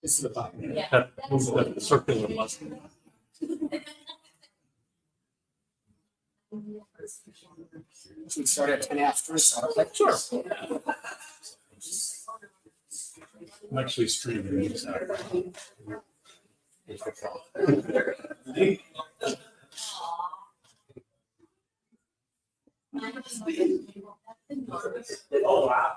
This is the button. That moves the circular muscle. Should we start at 10 after? So like, sure. I'm actually streaming these out. Oh, wow.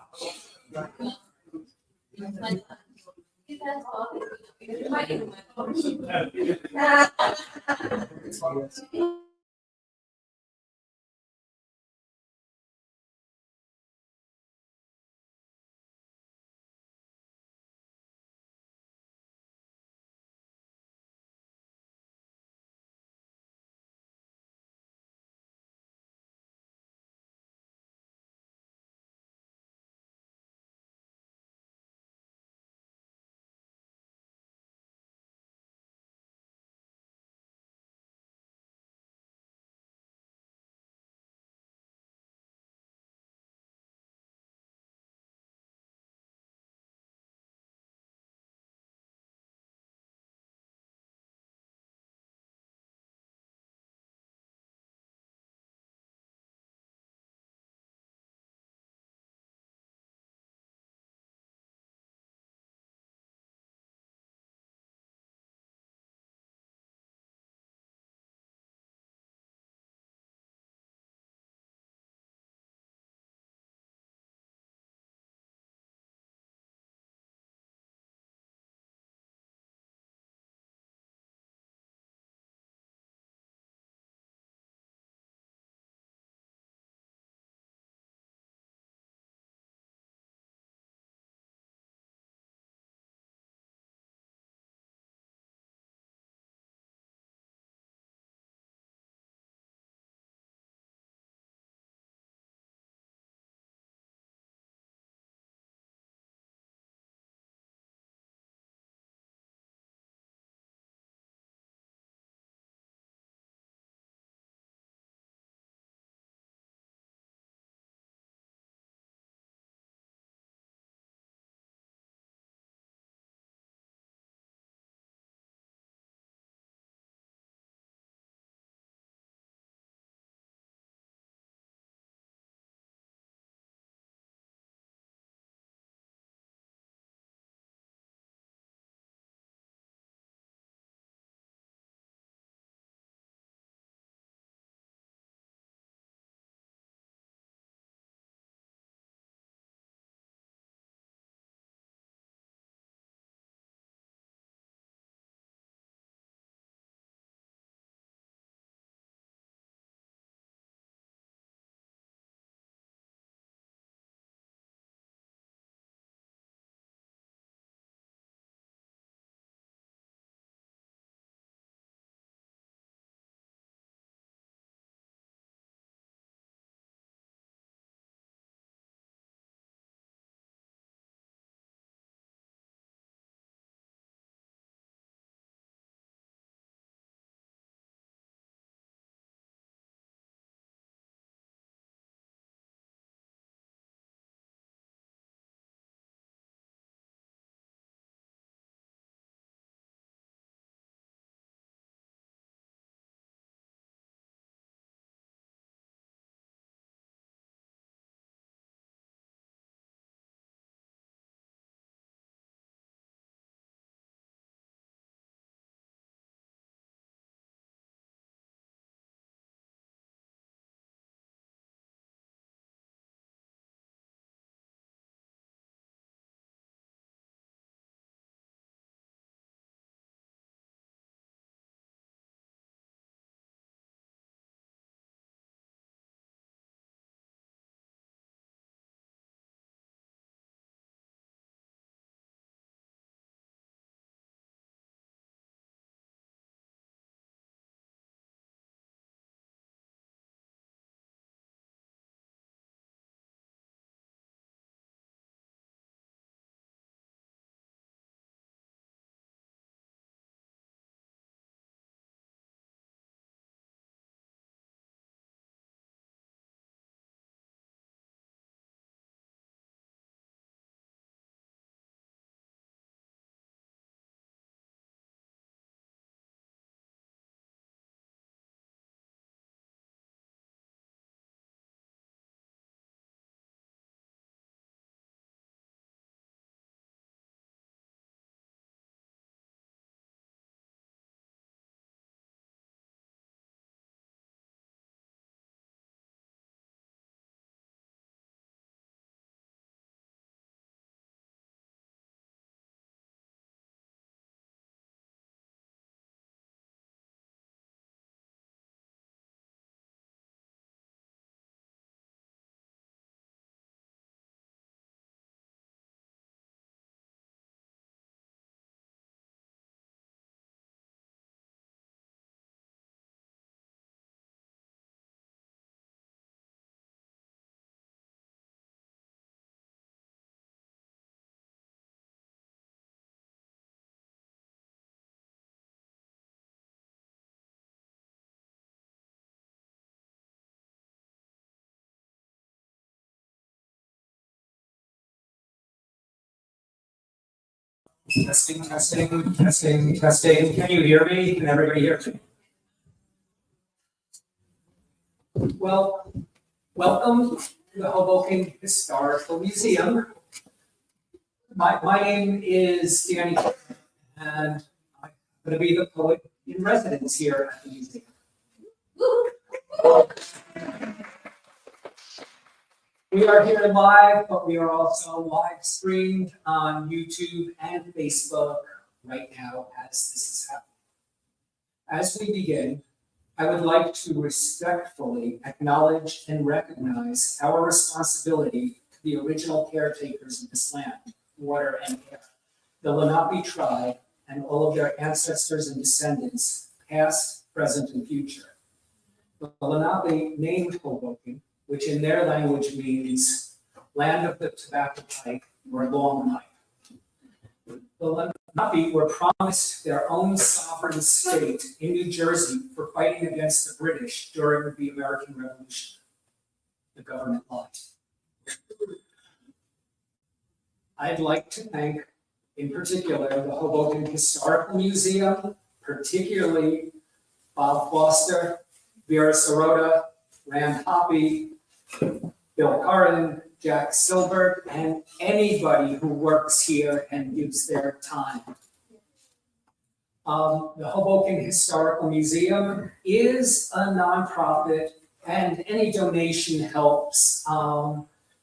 Testing, testing, testing, testing. Can you hear me? Can everybody hear me? Well, welcome to the Hoboken Historical Museum. My name is Danny, and I'm going to be the poet in residence here at the museum. We are here live, but we are also live streamed on YouTube and Facebook right now as this is happening. As we begin, I would like to respectfully acknowledge and recognize our responsibility to the original caretakers of this land, water, and air, the Lenape tribe, and all of their ancestors and descendants, past, present, and future. The Lenape named Hoboken, which in their language means land of the tobacco pipe or long pipe. The Lenape were promised their own sovereign state in New Jersey for fighting against the British during the American Revolution. The government lied. I'd like to thank, in particular, the Hoboken Historical Museum, particularly Bob Foster, Vera Sirota, Rand Hoppy, Bill Curran, Jack Silver, and anybody who works here and gives their time. The Hoboken Historical Museum is a nonprofit, and any donation helps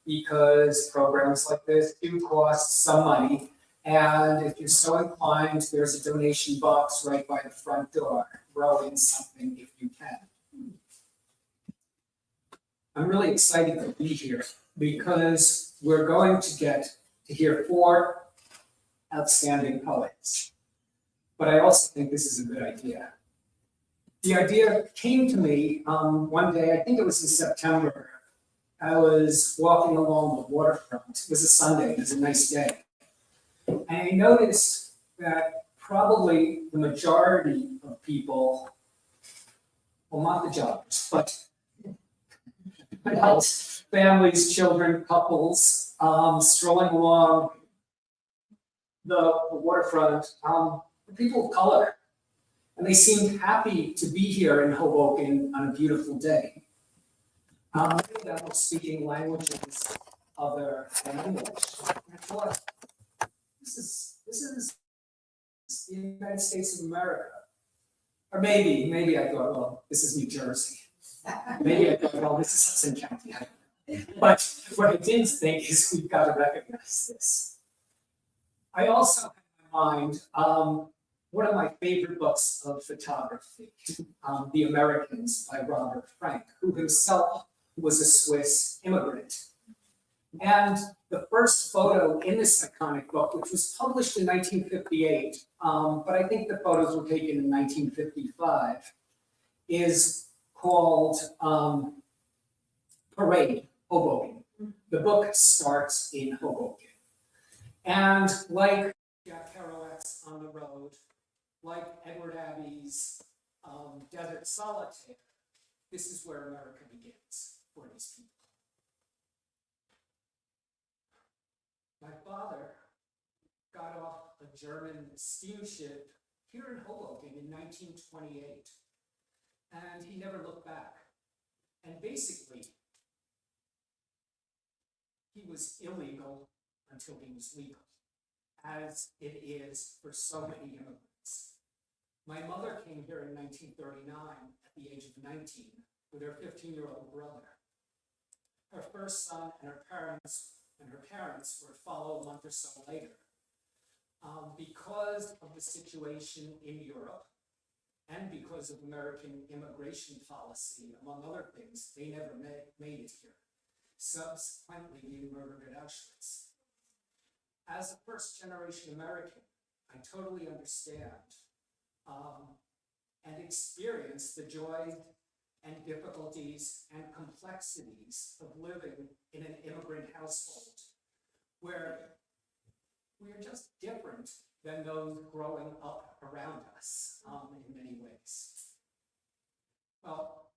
because programs like this do cost some money. And if you're so inclined, there's a donation box right by the front door. Throw in something if you can. I'm really excited to be here because we're going to get to hear 4 outstanding poets. But I also think this is a good idea. The idea came to me one day, I think it was in September. I was walking along the waterfront. It was a Sunday, it was a nice day. And I noticed that probably the majority of people, well, not the joggers, but adults, families, children, couples, strolling along the waterfront, people of color. And they seemed happy to be here in Hoboken on a beautiful day. Many of them were speaking languages other than English. And I thought, this is the United States of America. Or maybe I thought, well, this is New Jersey. Maybe I thought, well, this is Hudson County. But what I didn't think is we've got to recognize this. I also have in mind one of my favorite books of photography, The Americans by Robert Frank, who himself was a Swiss immigrant. And the first photo in this iconic book, which was published in 1958, but I think the photos were taken in 1955, is called Parade, Hoboken. The book starts in Hoboken. And like Jack Kerouac's On the Road, like Edward Abbey's Desert Solitaire, this is where America begins for these people. My father got off a German steamship here in Hoboken in 1928, and he never looked back. And basically, he was illegal until he was legal, as it is for so many immigrants. My mother came here in 1939 at the age of 19 with her 15-year-old brother. Her first son and her parents would follow a month or so later. Because of the situation in Europe and because of American immigration policy, among other things, they never made it here, subsequently being murdered at Auschwitz. As a first-generation American, I totally understand and experience the joy and difficulties and complexities of living in an immigrant household where we are just different than those growing up around us in many ways. Well,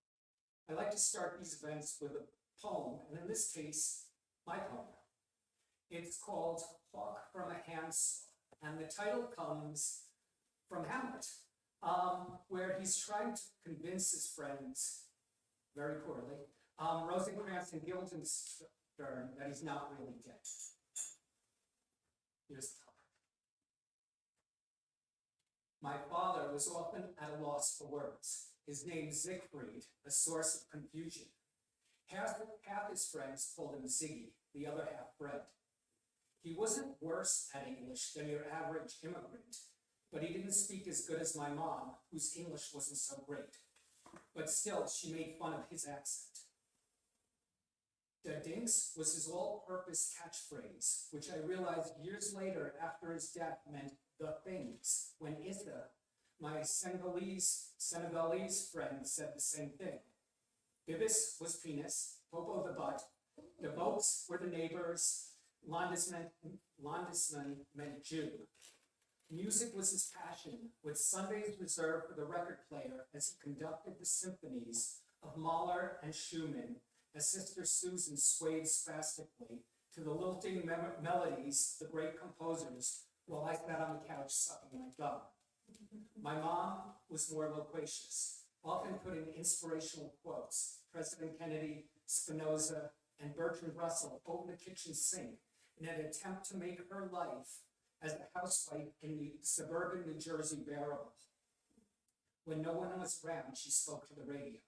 I like to start these events with a poem, and in this case, my poem. It's called Hawk from a Handsaw. And the title comes from Hamlet, where he's trying to convince his friends, very poorly, Rosencrantz and Guildenstern, that he's not really dead. Here's the cover. My father was often at a loss for words. His name Siegfried, a source of confusion. Half his friends called him Ziggy, the other half Fred. He wasn't worse at English than your average immigrant, but he didn't speak as good as my mom, whose English wasn't so great. But still, she made fun of his accent. Da Dinks was his all-purpose catchphrase, which I realized years later after his death meant the things, when Issa, my Senegalese friend, said the same thing. Bibis was penis, Popo the butt, the boats were the neighbors, Landesman meant Jew. Music was his passion, with Sundays reserved for the record player as he conducted the symphonies of Mahler and Schumann, as Sister Susan swayed spastically to the lilting melodies of the great composers while I sat on the couch sucking my gum. My mom was more loquacious, often putting inspirational quotes, President Kennedy, Spinoza, and Bertrand Russell over the kitchen sink in an attempt to make her life as a housewife in suburban New Jersey bearable. When no one was around, she spoke to the radio.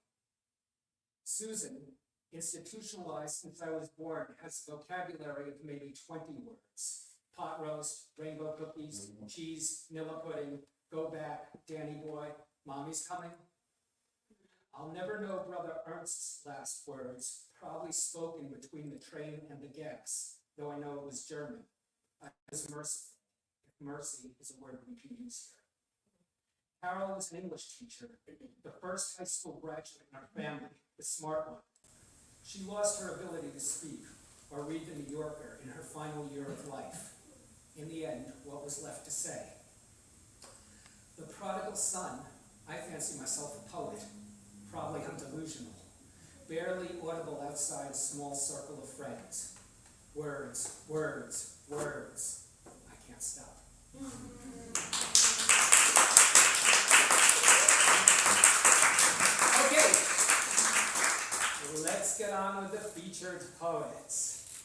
Susan, institutionalized since I was born, has a vocabulary of maybe 20 words. Pot roast, rainbow cookies, cheese, Nilla pudding, go back, Danny boy, mommy's coming. I'll never know Brother Ernst's last words, probably spoken between the train and the gas, though I know it was German. I was merciful, if mercy is a word we can use here. Carol was an English teacher, the first high school graduate in our family, the smart one. She lost her ability to speak or read the New Yorker in her final year of life. In the end, what was left to say? The prodigal son, I fancy myself a poet, probably I'm delusional, barely audible outside a small circle of friends. Words, words, words. I can't stop. Okay, let's get on with the featured poets.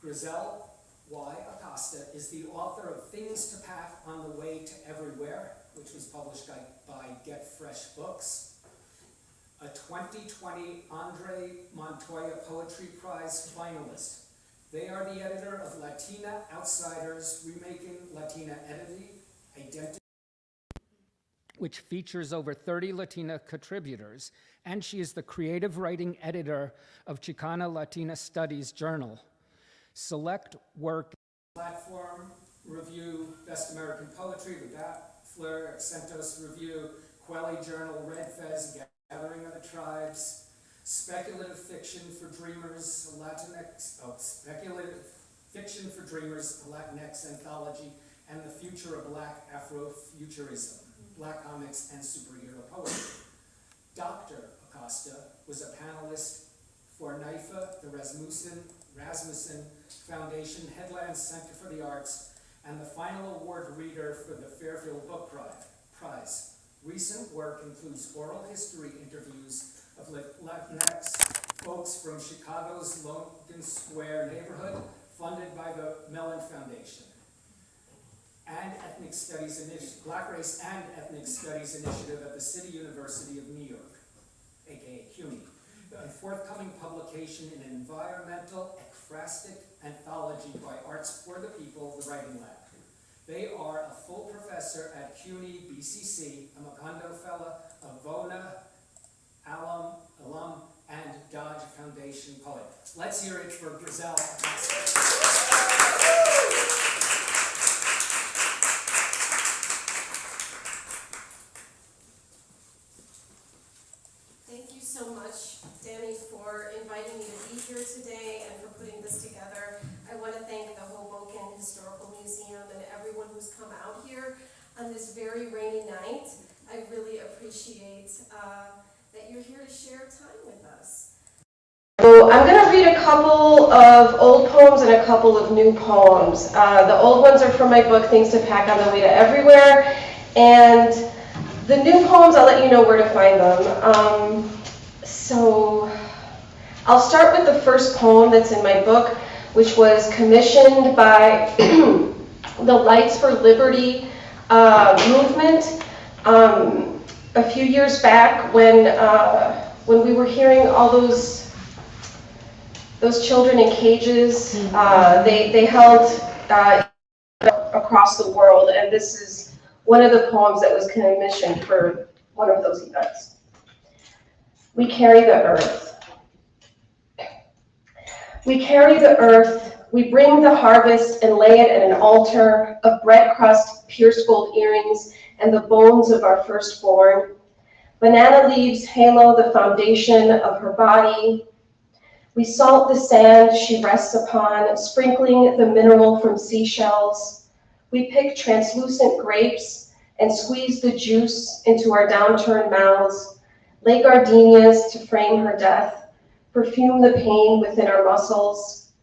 Grisel Y. Acosta is the author of Things to Pack on the Way to Everywhere, which was published by Get Fresh Books. A 2020 Andre Montoya Poetry Prize finalist. They are the editor of Latina Outsiders, Remaking Latina Identity, which features over 30 Latina contributors, and she is the creative writing editor of Chicana Latina Studies Journal. Select work Platform Review, Best American Poetry, the Fleur, Accentos Review, Quelly Journal, Red Fez, Gathering of the Tribes, Speculative Fiction for Dreamers, Speculative Fiction for Dreamers, a Latinx anthology, and the Future of Black Afrofuturism, Black comics and superhero poetry. Dr. Acosta was a panelist for NIFA, the Rasmussen Foundation Headlands Center for the Arts, and the final award reader for the Fairfield Book Prize. Recent work includes oral history interviews of Latinx folks from Chicago's Logan Square neighborhood, funded by the Mellon Foundation, and Ethnic Studies Black Race and Ethnic Studies Initiative at the City University of New York, aka CUNY. A forthcoming publication in an environmental ekphrastic anthology by Arts for the People, the Writing Lab. They are a full professor at CUNY BCC, a Macondo Fellow, a Vona alum, and Dodge Foundation poet. Let's hear it for Grisel. Thank you so much, Danny, for inviting me to be here today and for putting this together. I want to thank the Hoboken Historical Museum and everyone who's come out here on this very rainy night. I really appreciate that you're here to share time with us. So I'm going to read a couple of old poems and a couple of new poems. The old ones are from my book, Things to Pack on the Way to Everywhere, and the new poems, I'll let you know where to find them. So I'll start with the first poem that's in my book, which was commissioned by the Lights for Liberty movement a few years back when we were hearing all those children in cages. They held across the world, and this is one of the poems that was commissioned for one of those events. We carry the earth. We carry the earth. We bring the harvest and lay it at an altar of bread crust, pierced gold earrings, and the bones of our firstborn. Banana leaves halo the foundation of her body. We salt the sand she rests upon, sprinkling the mineral from seashells. We pick translucent grapes and squeeze the juice into our downturned mouths, lay gardenias to frame her death, perfume the pain within our muscles.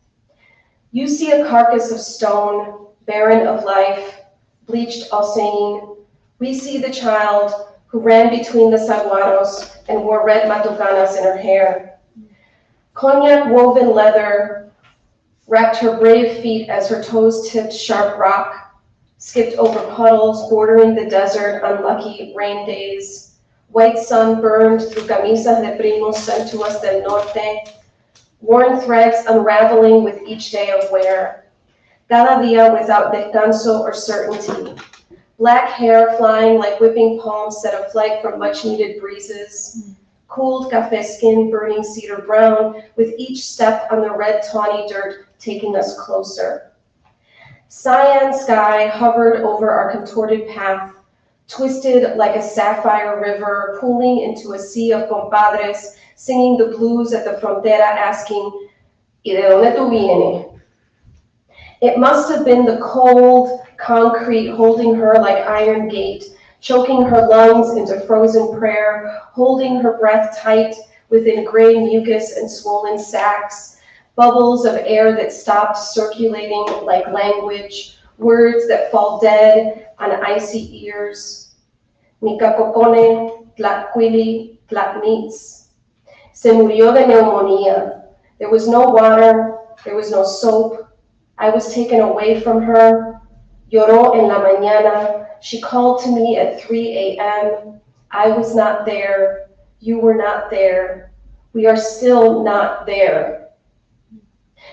You see a carcass of stone, barren of life, bleached Alsane. We see the child who ran between the saguaros and wore red matucanas in her hair. Cognac woven leather wrapped her brave feet as her toes tipped sharp rock, skipped over puddles bordering the desert on lucky rain days. White sun burned through camisas de primos sent to us del norte, worn threads unraveling with each day of wear. Cada dia without descanso or certainty. Black hair flying like whipping palms set aflight from much-needed breezes. Cooled cafe skin burning cedar brown, with each step on the red tawny dirt taking us closer. Cyan sky hovered over our contorted path, twisted like a sapphire river, pooling into a sea of compadres, singing the blues at the frontera, asking, ¿Y de dónde tú vienes? It must have been the cold concrete holding her like iron gate, choking her lungs into frozen prayer, holding her breath tight within gray mucus and swollen sacs, bubbles of air that stopped circulating like language, words that fall dead on icy ears. Nicacocone, tlacuili, tlatmits. Se murió de neumonía. There was no water, there was no soap. I was taken away from her. Lloró en la mañana. She called to me at 3 a.m. I was not there. You were not there. We are still not there.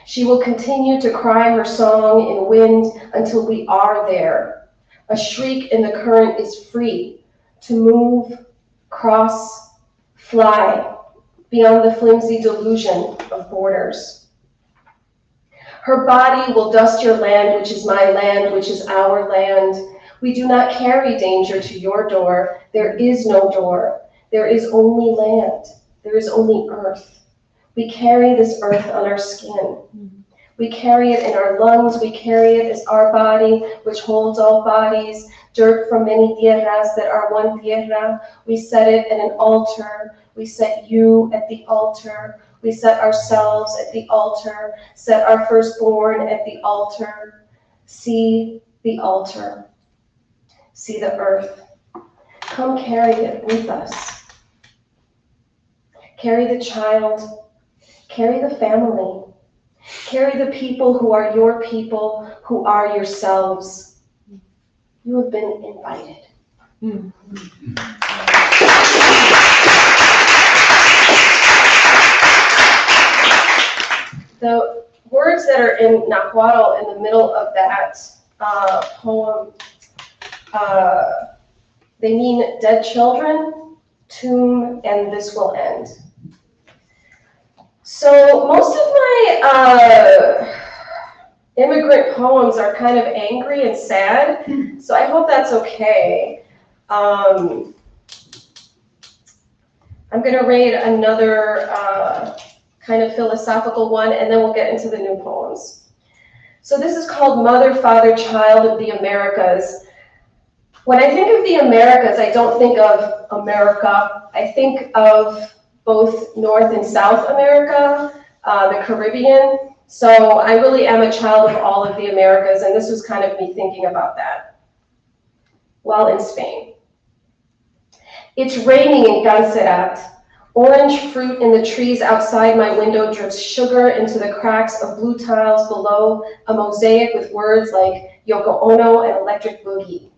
She will continue to cry her song in wind until we are there. A shriek in the current is free to move, cross, fly beyond the flimsy delusion of borders. Her body will dust your land, which is my land, which is our land. We do not carry danger to your door. There is no door. There is only land. There is only earth. We carry this earth on our skin. We carry it in our lungs. We carry it as our body, which holds all bodies, dirt from many tierras that are one tierra. We set it at an altar. We set you at the altar. We set ourselves at the altar, set our firstborn at the altar. See the altar. See the earth. Come carry it with us. Carry the child. Carry the family. Carry the people who are your people, who are yourselves. You have been invited. The words that are in Nahuatl in the middle of that poem, they mean dead children, tomb, and this will end. So most of my immigrant poems are kind of angry and sad, so I hope that's okay. I'm going to read another kind of philosophical one, and then we'll get into the new poems. So this is called Mother, Father, Child of the Americas. When I think of the Americas, I don't think of America. I think of both North and South America, the Caribbean. So I really am a child of all of the Americas, and this was kind of me thinking about that while in Spain. It's raining in Cancerat. Orange fruit in the trees outside my window drips sugar into the cracks of blue tiles below, a mosaic with words like Yoko Ono and Electric Boogie.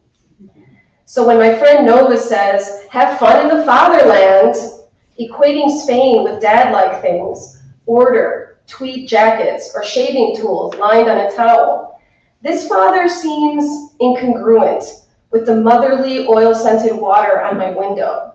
So when my friend Nova says, have fun in the fatherland, equating Spain with dad-like things, order, tweed jackets, or shaving tools lined on a towel, this father seems incongruent with the motherly oil-scented water on my window.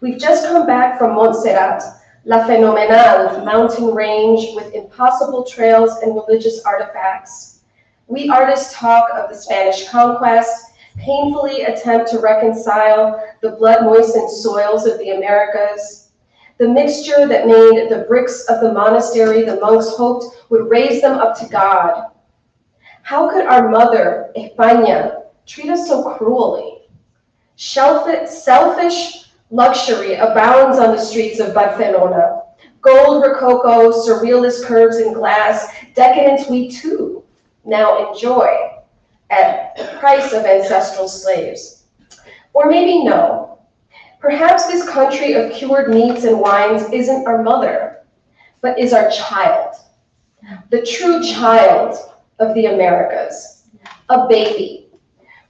We've just come back from Montserrat, La Fenomenal mountain range with impossible trails and religious artifacts. We artists talk of the Spanish conquest, painfully attempt to reconcile the blood-moistened soils of the Americas, the mixture that made the bricks of the monastery the monks hoped would raise them up to God. How could our mother, España, treat us so cruelly? Selfish luxury abounds on the streets of Barcelona. Gold rococo, surrealist curves in glass, decadence we too now enjoy at the price of ancestral slaves. Or maybe no. Perhaps this country of cured meats and wines isn't our mother, but is our child. The true child of the Americas. A baby.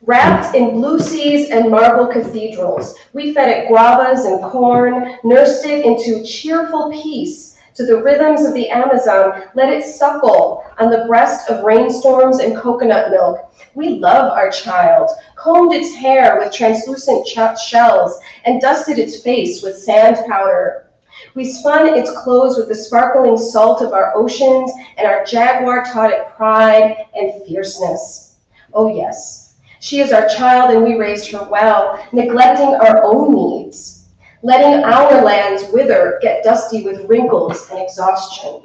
Wrapped in blue seas and marble cathedrals, we fed it guavas and corn, nursed it into cheerful peace to the rhythms of the Amazon, let it suckle on the breast of rainstorms and coconut milk. We love our child, combed its hair with translucent shells, and dusted its face with sand powder. We spun its clothes with the sparkling salt of our oceans, and our jaguar taught it pride and fierceness. Oh yes. She is our child, and we raised her well, neglecting our own needs, letting our lands wither, get dusty with wrinkles and exhaustion.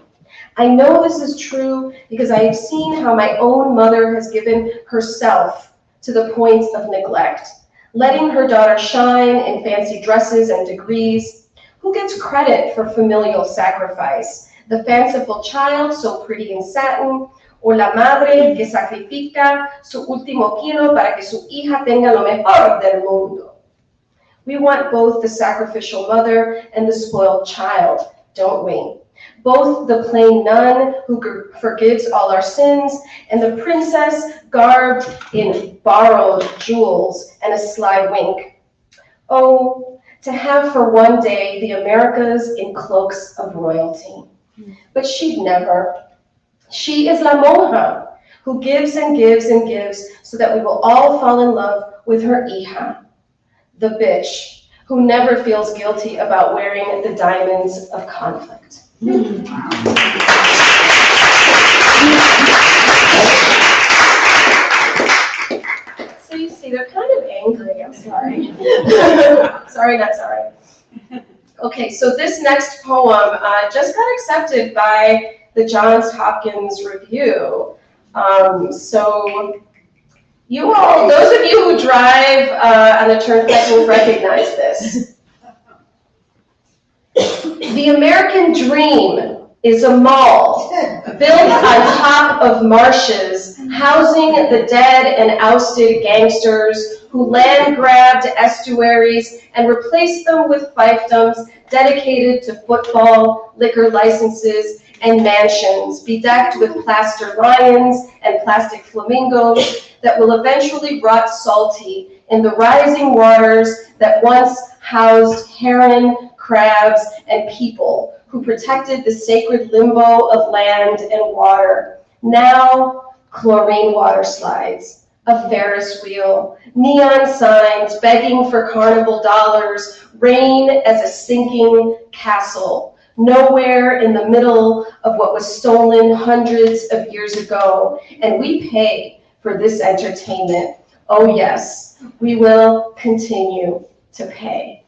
I know this is true because I have seen how my own mother has given herself to the point of neglect, letting her daughter shine in fancy dresses and degrees. Who gets credit for familial sacrifice? The fanciful child, so pretty in satin, o la madre que sacrifica su último kilo para que su hija tenga lo mejor del mundo. We want both the sacrificial mother and the spoiled child, don't we? Both the plain nun who forgives all our sins and the princess garbed in borrowed jewels and a sly wink. Oh, to have for one day the Americas in cloaks of royalty. But she'd never. She is la monja, who gives and gives and gives so that we will all fall in love with her hija, the bitch, who never feels guilty about wearing the diamonds of conflict. So you see, they're kind of angry, I'm sorry. Sorry, not sorry. Okay, so this next poem just got accepted by the Johns Hopkins Review. So you all, those of you who drive on the turnpike will recognize this. The American dream is a mall built on top of marshes, housing the dead and ousted gangsters who land grabbed estuaries and replaced them with fiefdoms dedicated to football, liquor licenses, and mansions bedecked with plaster lions and plastic flamingos that will eventually rot salty in the rising waters that once housed heron, crabs, and people who protected the sacred limbo of land and water. Now, chlorine water slides, a Ferris wheel, neon signs begging for carnival dollars, reign as a sinking castle, nowhere in the middle of what was stolen hundreds of years ago. And we pay for this entertainment. Oh yes, we will continue to pay.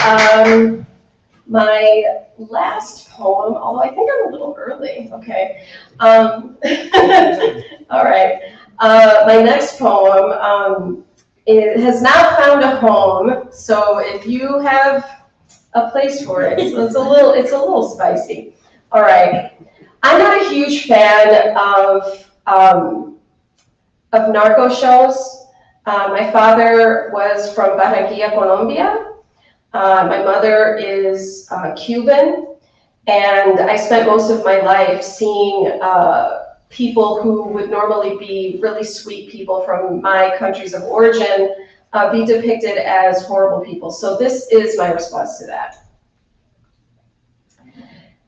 And my last poem, although I think I'm a little early, okay. All right, my next poem it has now found a home. So if you have a place for it, so it's a little spicy. All right. I'm not a huge fan of narco shows. My father was from Barranquilla, Colombia. My mother is Cuban, and I spent most of my life seeing people who would normally be really sweet people from my countries of origin be depicted as horrible people. So this is my response to that.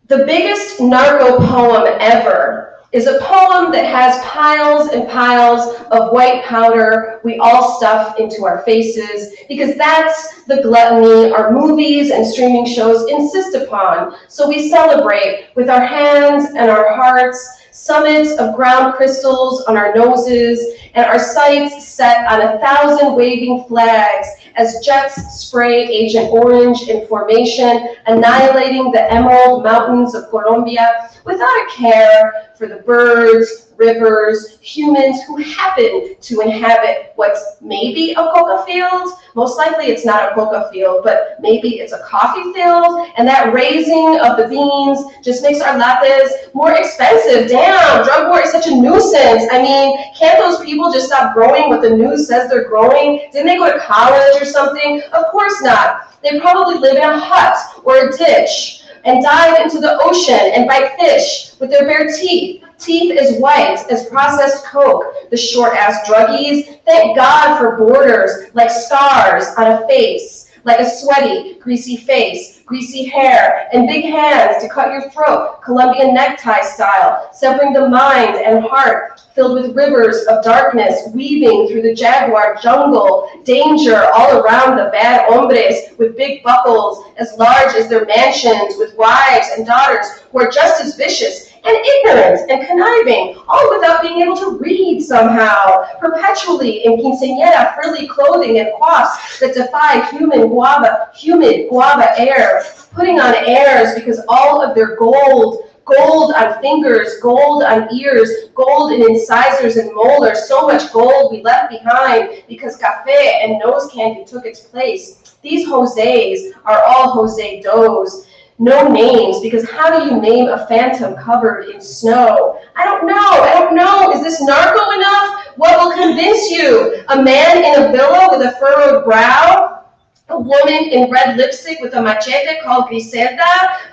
The biggest narco poem ever is a poem that has piles and piles of white powder we all stuff into our faces, because that's the gluttony our movies and streaming shows insist upon. So we celebrate with our hands and our hearts, summits of ground crystals on our noses, and our sights set on 1,000 waving flags as jets spray Agent Orange in formation, annihilating the emerald mountains of Colombia without a care for the birds, rivers, humans who happen to inhabit what's maybe a coca field. Most likely it's not a coca field, but maybe it's a coffee field, and that raising of the beans just makes our lattes more expensive. Damn, drug war is such a nuisance. I mean, can't those people just stop growing what the news says they're growing? Didn't they go to college or something? Of course not. They probably live in a hut or a ditch and dive into the ocean and bite fish with their bare teeth. Teeth as white as processed coke, the short-ass druggies. Thank God for borders like scars on a face, like a sweaty, greasy face, greasy hair, and big hands to cut your throat, Colombian necktie style, severing the mind and heart, filled with rivers of darkness, weaving through the jaguar jungle, danger all around the bad hombres with big buckles as large as their mansions, with wives and daughters who are just as vicious and ignorant and conniving, all without being able to read somehow, perpetually in quinceañera frilly clothing and coifs that defy humid guava air, putting on airs because all of their gold on fingers, gold on ears, gold in incisors and molars, so much gold we left behind because cafe and nose candy took its place. These Jose's are all Jose Does. No names, because how do you name a phantom covered in snow? I don't know. Is this narco enough? What will convince you? A man in a villa with a furrowed brow? A woman in red lipstick with a machete called Grisel,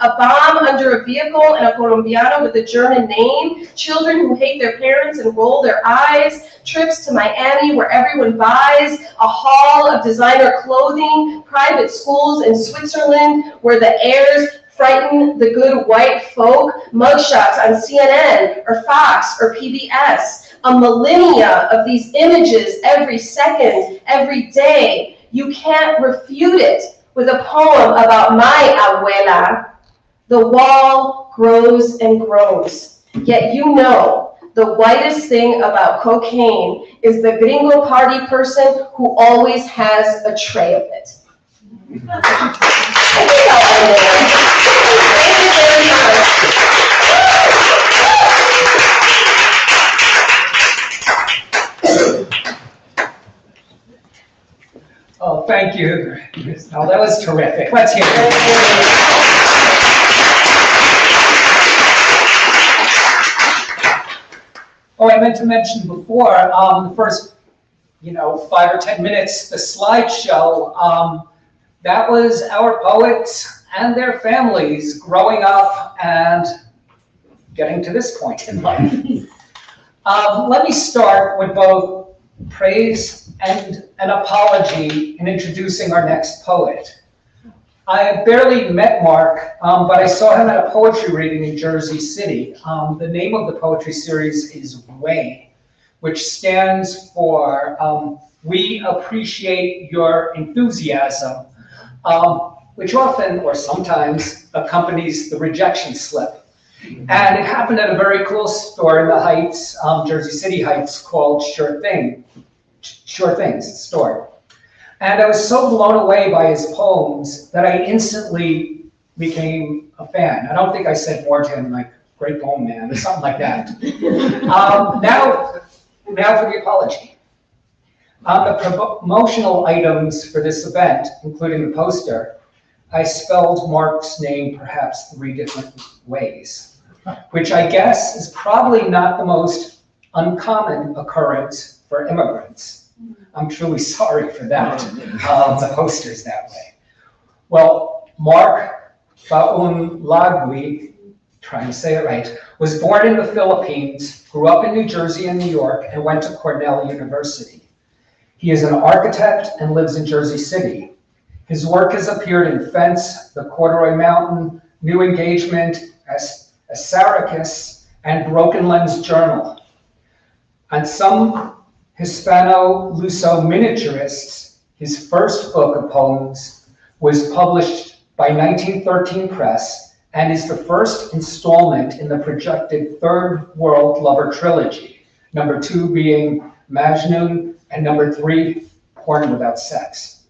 a bomb under a vehicle, and a Colombiano with a German name, children who hate their parents and roll their eyes, trips to Miami where everyone buys, a haul of designer clothing, private schools in Switzerland where the heirs frighten the good white folk, mugshots on CNN or Fox or PBS, a millennia of these images every second, every day. You can't refute it with a poem about my abuela. The wall grows and grows, yet you know the whitest thing about cocaine is the gringo party person who always has a tray of it. I think I'll end there. Thank you very much. Oh, thank you. Oh, that was terrific. Let's hear it. Oh, I meant to mention before, the first, 5 or 10 minutes, the slideshow, that was our poets and their families growing up and getting to this point in life. Let me start with both praise and an apology in introducing our next poet. I barely met Mark, but I saw him at a poetry reading in Jersey City. The name of the poetry series is WAY, which stands for We Appreciate Your Enthusiasm, which often or sometimes accompanies the rejection slip. And it happened at a very cool store in the Heights, Jersey City Heights, called Sure Things store. And I was so blown away by his poems that I instantly became a fan. I don't think I said more to him like, great poem, man, or something like that. Now for the apology. On the promotional items for this event, including the poster, I spelled Mark's name perhaps 3 different ways, which I guess is probably not the most uncommon occurrence for immigrants. I'm truly sorry for that. The poster's that way. Well, Mark Faunlaugi, trying to say it right, was born in the Philippines, grew up in New Jersey and New York, and went to Cornell University. He is an architect and lives in Jersey City. His work has appeared in Fence, The Corduroy Mountain, New Engagement, Asaricus, and Broken Lens Journal. On some Hispano-Luso miniaturists, his first book of poems was published by 1913 Press and is the first installment in the projected Third World Lover trilogy, number 2 being Majnun and number 3, Porn Without Sex.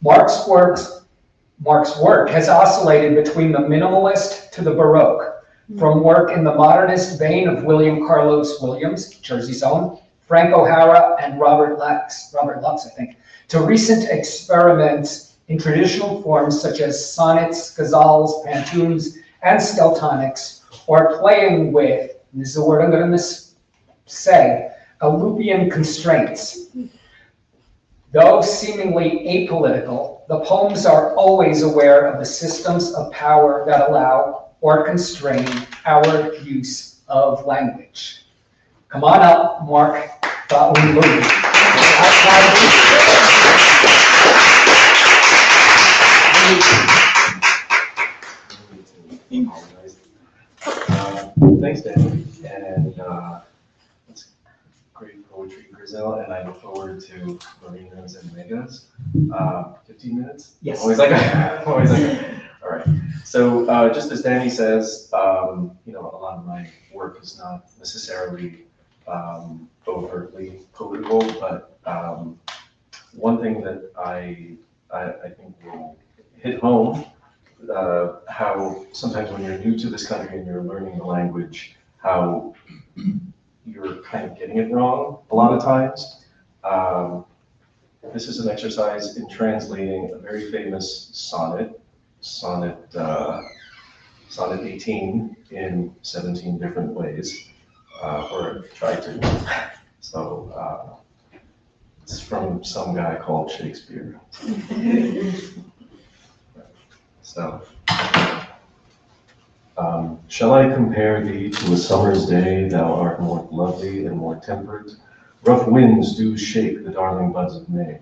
Mark's work has oscillated between the minimalist to the Baroque, from work in the modernist vein of William Carlos Williams, Jersey's own, Frank O'Hara, and Robert Lux, I think, to recent experiments in traditional forms such as sonnets, ghazals, pantoums, and skeltonics, or playing with, and this is a word I'm going to say, Alupian constraints. Though seemingly apolitical, the poems are always aware of the systems of power that allow or constrain our use of language. Come on up, Mark Faunlaugi. Thanks, Dan. And it's great poetry, Grisel, and I look forward to Marina's and Megha's. 15 minutes? Yes. Always like all right. So just as Danny says, you know, a lot of my work is not necessarily overtly political, but one thing that I think will hit home, how sometimes when you're new to this country and you're learning the language, how you're kind of getting it wrong a lot of times. This is an exercise in translating a very famous sonnet 18 in 17 different ways, or try to. So it's from some guy called Shakespeare. So, shall I compare thee to a summer's day? Thou art more lovely and more temperate. Rough winds do shake the darling buds of May,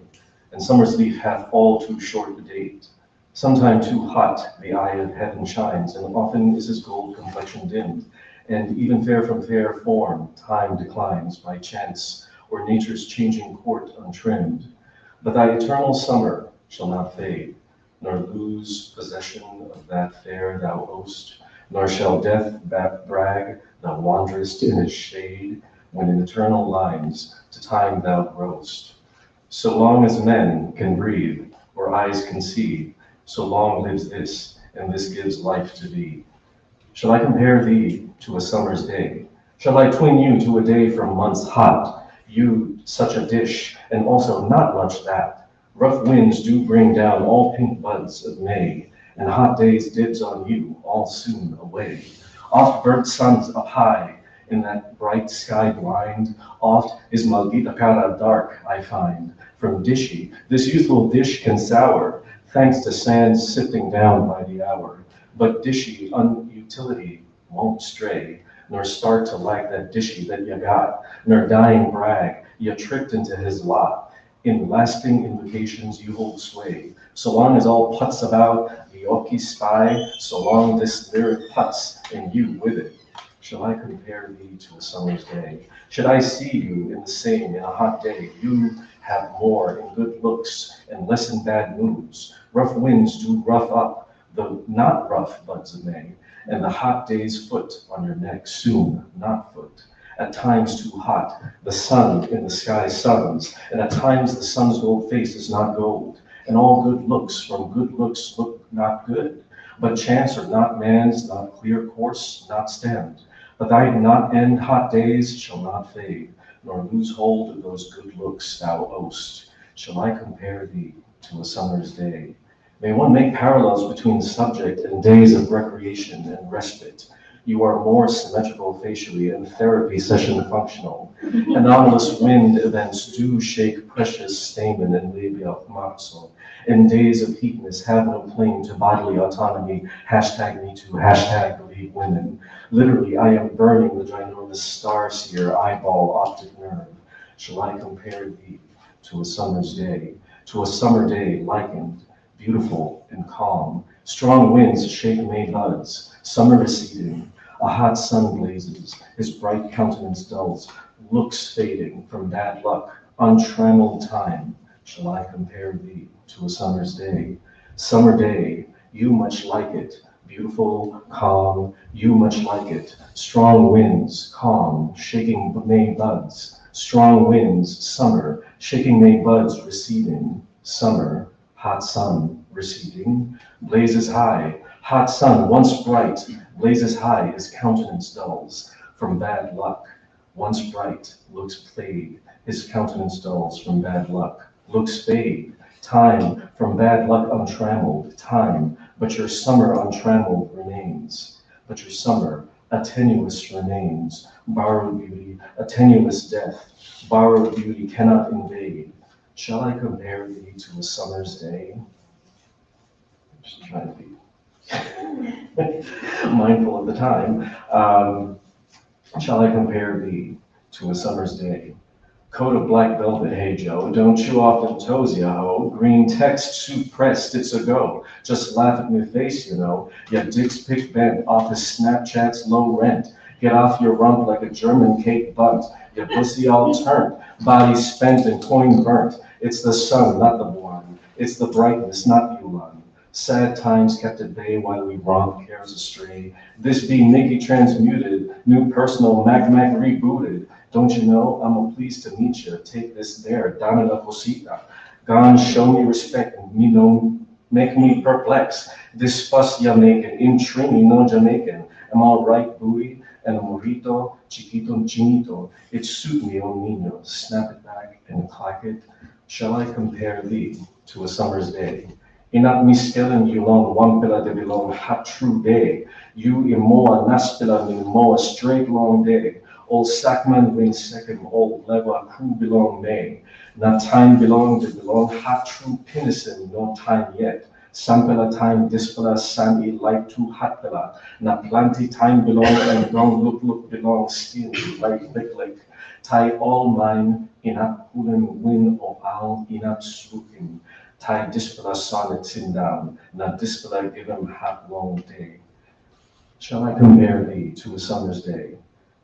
and summer's leaf hath all too short a date. Sometime too hot the eye of heaven shines, and often is his gold complexion dimmed, and even fair from fair form time declines by chance or nature's changing court untrimmed. But thy eternal summer shall not fade, nor lose possession of that fair thou owest, nor shall death brag thou wanderest in his shade, when in eternal lines to time thou growest. So long as men can breathe, or eyes can see, so long lives this, and this gives life to thee. Shall I compare thee to a summer's day? Shall I twin you to a day from months hot? You such a dish, and also not much that. Rough winds do bring down all pink buds of May, and hot days dibs on you all soon away. Oft burnt suns up high in that bright sky blind, oft is Maldita Cara dark, I find. From dishy, this youthful dish can sour, thanks to sands sifting down by the hour. But dishy unutility won't stray, nor start to like that dishy that you got, nor dying brag, you tricked into his lot. In lasting invocations you hold sway, so long as all puts about the Oki spy, so long this lyric puts, and you with it. Shall I compare thee to a summer's day? Should I see you in the same in a hot day? You have more in good looks and less in bad moods. Rough winds do rough up the not rough buds of May, and the hot day's foot on your neck soon, not foot. At times too hot, the sun in the sky suns, and at times the sun's gold face is not gold, and all good looks from good looks look not good. But chance or not man's, not clear course, not stemmed. But thy not end hot days shall not fade, nor lose hold of those good looks thou owest. Shall I compare thee to a summer's day? May one make parallels between subject and days of recreation and respite. You are more symmetrical facially and therapy session functional. Anomalous wind events do shake precious stamen and labia marzo. In days of heatness, have no claim to bodily autonomy. Hashtag me too, hashtag believe women. Literally, I am burning the ginormous star-seer eyeball optic nerve. Shall I compare thee to a summer's day? To a summer day likened, beautiful and calm. Strong winds shake May buds, summer receding. A hot sun blazes, his bright countenance dulls, looks fading from bad luck, untrammeled time. Shall I compare thee to a summer's day? Summer day, you much like it, beautiful, calm, you much like it. Strong winds, calm, shaking May buds. Strong winds, summer, shaking May buds, receding. Summer, hot sun, receding. Blazes high, hot sun, once bright, blazes high, his countenance dulls from bad luck. Once bright, looks played, his countenance dulls from bad luck. Looks fade, time from bad luck untrammeled, time, but your summer untrammeled remains. But your summer, a tenuous remains. Borrowed beauty, a tenuous death. Borrowed beauty cannot invade. Shall I compare thee to a summer's day? I'm just trying to be mindful of the time. Shall I compare thee to a summer's day? Coat of black velvet, hey Joe, don't chew off them toes, ya ho. Green text, suit pressed, it's a go. Just laugh at me face, you know. Ya dick's pick bent, office Snapchat's low rent. Get off your rump like a German cake bunt. Ya pussy all turned, body spent and coin burnt. It's the sun, not the blind. It's the brightness, not Ulan. Sad times kept at bay while we romp cares astray. This be Nikki transmuted, new personal Mac rebooted. Don't you know, I'm pleased to meet you. Take this there, dame la cosita. Gone, show me respect, and me no make me perplex. This fuss ya making, in Trini, no Jamaican. Am all right, buoy, and a morito, chiquito, chinito. It suit me, oh niño. Snap it back and clack it. Shall I compare thee to a summer's day? Inat miskelin you long one pilla de belong hot true day. You imoa naspilla min moa straight long day. Old Sackman win second, old Lewa crew belong May. Not time belong to belong hot true pinison, no time yet. Sampela time dispela sami like to hot pilla. Not plenty time belong and don't look belong still like lick. Tie all mine inat pulen win or al inat swooping. Tie dispela sonnet sin down, not dispela give him hot long day. Shall I compare thee to a summer's day?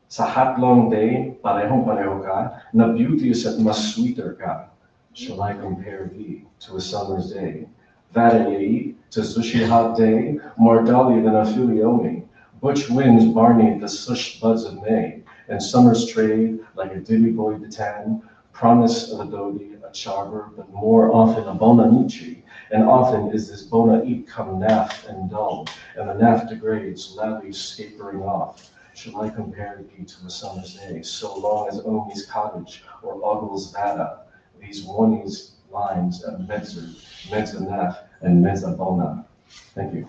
Sa hot long day, pareho ka, na beauteous at mas sweeter ka. Shall I compare thee to a summer's day? That ye to sushi hot day, more dolly than a filiomi. Butch winds barney the sush buds of May, and summer's trade like a dilly boy de tan, promise of a dodi, a charber, but more often a bona nichi. And often is this bona eat come naff and dull, and the naff degrades, loudly scapering off. Shall I compare thee to a summer's day, so long as Omi's cottage or Ogle's vada, these Woni's lines of mezzanaf, and mezzabona. Thank you.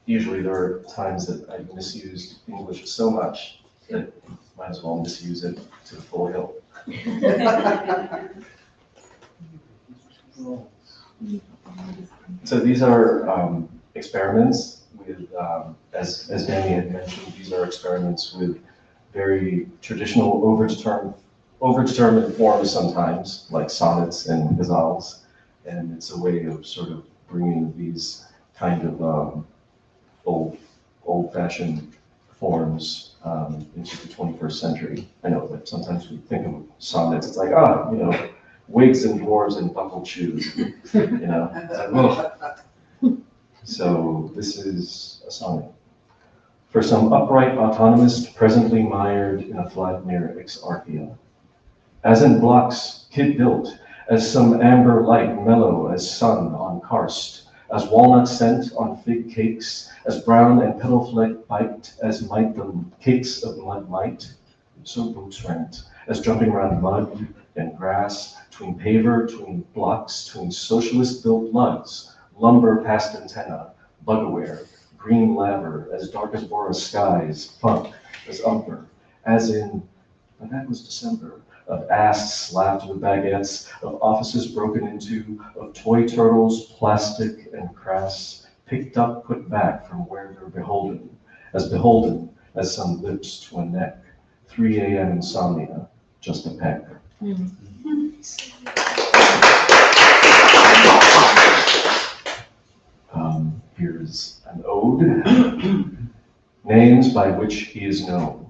Usually there are times that I've misused English so much that might as well misuse it to the full hilt. So these are experiments with, as Danny had mentioned, these are experiments with very traditional overdetermined forms sometimes, like sonnets and ghazals, and it's a way of sort of bringing these kind of old-fashioned forms into the 21st century. I know that sometimes we think of sonnets, it's like, wigs and dwarves and buckled shoes, it's like, ugh. So this is a sonnet. For some upright autonomist presently mired in a flat near Exarchia, as in blocks kid built, as some amber light mellow as sun on karst, as walnut scent on fig cakes, as brown and petal fleck bite as might the cakes of mud might, so boots rent, as jumping around mud and grass, tween paver, tween blocks, tween socialist-built lugs, lumber past antenna, bug-aware, green laver, as dark as Boris skies, funk as umber, as in, but that was December, of ass slapped with baguettes, of offices broken into, of toy turtles, plastic and crass, picked up, put back from where they're beholden as some lips to a neck, 3 a.m. insomnia, just a peck. Here's an ode. Names by which he is known.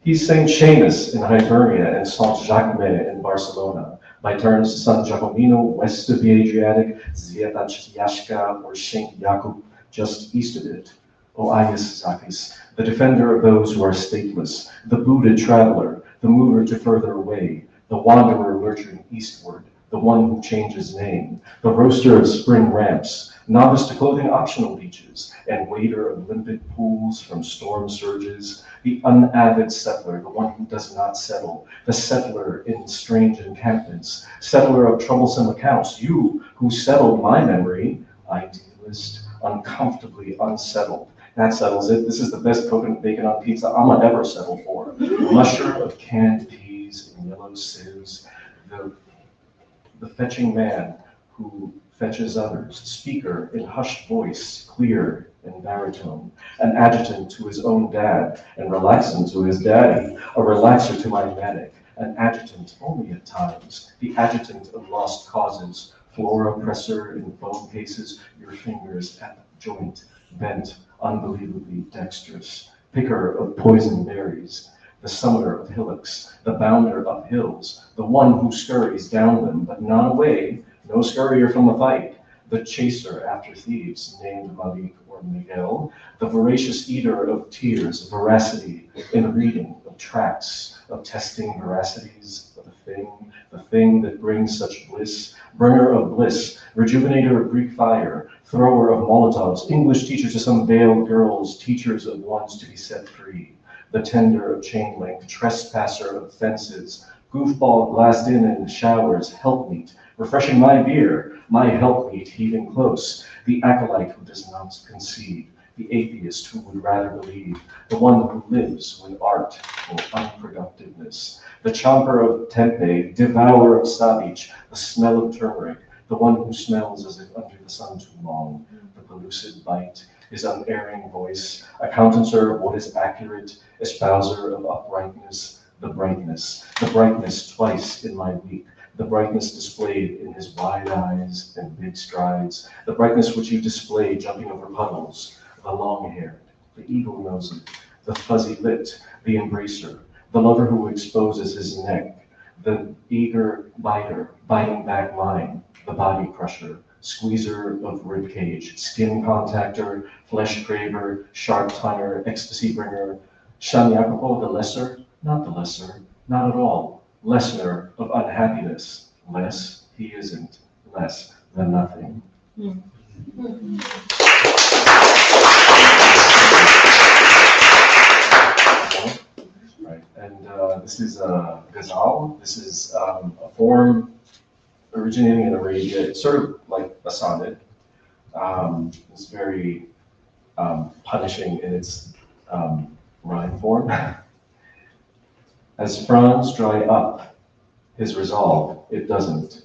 He's St. Seamus in Hibernia and Saint Jacques in Barcelona, by turns San Giacomino west of the Adriatic, Zvietachyashka or Saint Jakub just east of it. O Ius Zakis, the defender of those who are stateless, the booted traveler, the mover to further away, the wanderer lurching eastward, the one who changes name, the roaster of spring ramps, novice to clothing optional beaches, and wader of limpid pools from storm surges, the unavid settler, the one who does not settle, the settler in strange encampments, settler of troublesome accounts, you who settled my memory, idealist, uncomfortably unsettled. That settles it. This is the best coconut bacon on pizza I'm gonna ever settle for. Musher of canned peas in yellow sieves, the fetching man who fetches others, speaker in hushed voice, clear and baritone, an adjutant to his own dad and relaxant to his daddy, a relaxer to my manic, an adjutant only at times, the adjutant of lost causes, floor oppressor in bone cases, your fingers at the joint, bent, unbelievably dexterous, picker of poison berries, the summiter of hillocks, the bounder of hills, the one who scurries down them, but not away, no scurrier from the fight, the chaser after thieves, named Malik or Miguel, the voracious eater of tears, veracity in reading of tracts, of testing veracities of the thing that brings such bliss, bringer of bliss, rejuvenator of Greek fire, thrower of Molotovs, English teacher to some veiled girls, teachers of ones to be set free, the tender of chain link, trespasser of fences, goofball glassed in showers, helpmeet, refreshing my beer, my helpmeet heaving close, the acolyte who does not concede, the atheist who would rather believe, the one who lives with art or unproductiveness, the chomper of tempeh, devourer of savage, the smell of turmeric, the one who smells as if under the sun too long, the pellucid bite, his unerring voice, accountancer of what is accurate, espouser of uprightness, the brightness twice in my week, the brightness displayed in his wide eyes and big strides, the brightness which you display jumping over puddles, the long-haired, the eagle-nosed, the fuzzy-lipped, the embracer, the lover who exposes his neck, the eager biter, biting back mine, the body crusher, squeezer of ribcage, skin contactor, flesh craver, sharp tonguer, ecstasy bringer, Shanyakapo, the lesser, not the lesser, not at all, lessener of unhappiness, less he isn't, less than nothing. Right, and this is a Grisel. This is a form originating in Arabia. It's sort of like a sonnet. It's very punishing in its rhyme form. As fronds dry up his resolve, it doesn't.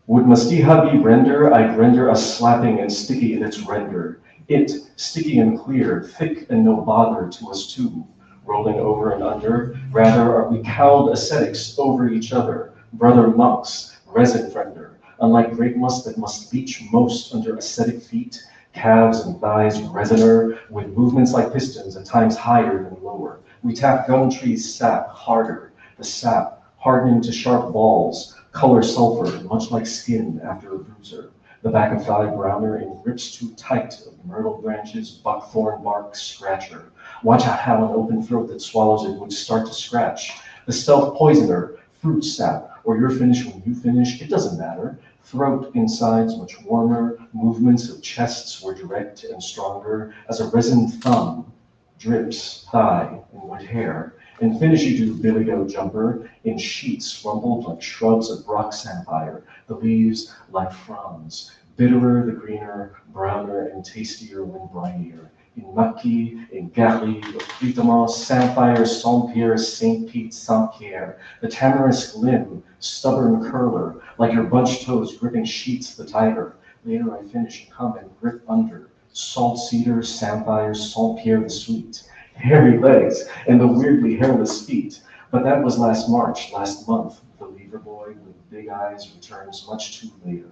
Would Mustihabi render, I'd render us slapping and sticky in its render. It, sticky and clear, thick and no bother to us too, rolling over and under. Rather are we cowled ascetics over each other, brother monks, resin friender, unlike great must that must beach most under ascetic feet, calves and thighs resiner, with movements like pistons at times higher than lower. We tap gum trees' sap harder, the sap hardening to sharp balls, color sulfur, much like skin after a bruiser. The back of thigh browner in grips too tight of myrtle branches, buckthorn bark scratcher. Watch out how an open throat that swallows it would start to scratch. The stealth poisoner, fruit sap, or you're finished when you finish, it doesn't matter. Throat insides much warmer, movements of chests were direct and stronger, as a resin thumb drips thigh and wet hair, and finish you do billy goat jumper in sheets rumbled like shrubs of rock sapphire, the leaves like fronds, bitterer the greener, browner and tastier when brinier. In Maki, in Gary, Fritement, Sapphire, Saint-Pierre, Saint Pete, Saint-Pierre, the tamarisk limb, stubborn curler, like your bunched toes gripping sheets the tighter. Later I finish and come and grip under, salt cedar, Sapphire, Saint-Pierre the sweet, hairy legs, and the weirdly hairless feet. But that was last March, last month, the lever boy with big eyes returns much too later.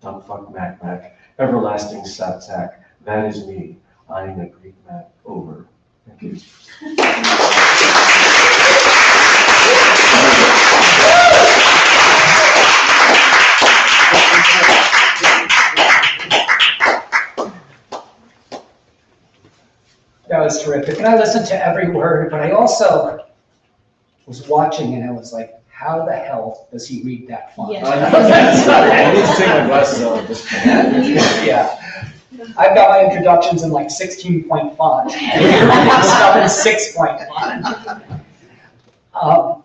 Dumbfuck Mac, everlasting sapsack, that is me. Eyeing a Greek map over. Thank you. That was terrific. And I listened to every word, but I also was watching and I was like, how the hell does he read that font? Yeah. I need to take my glasses out at this point. Yeah. I've got my introductions in like 16-point font. And you're reading stuff in 6-point font.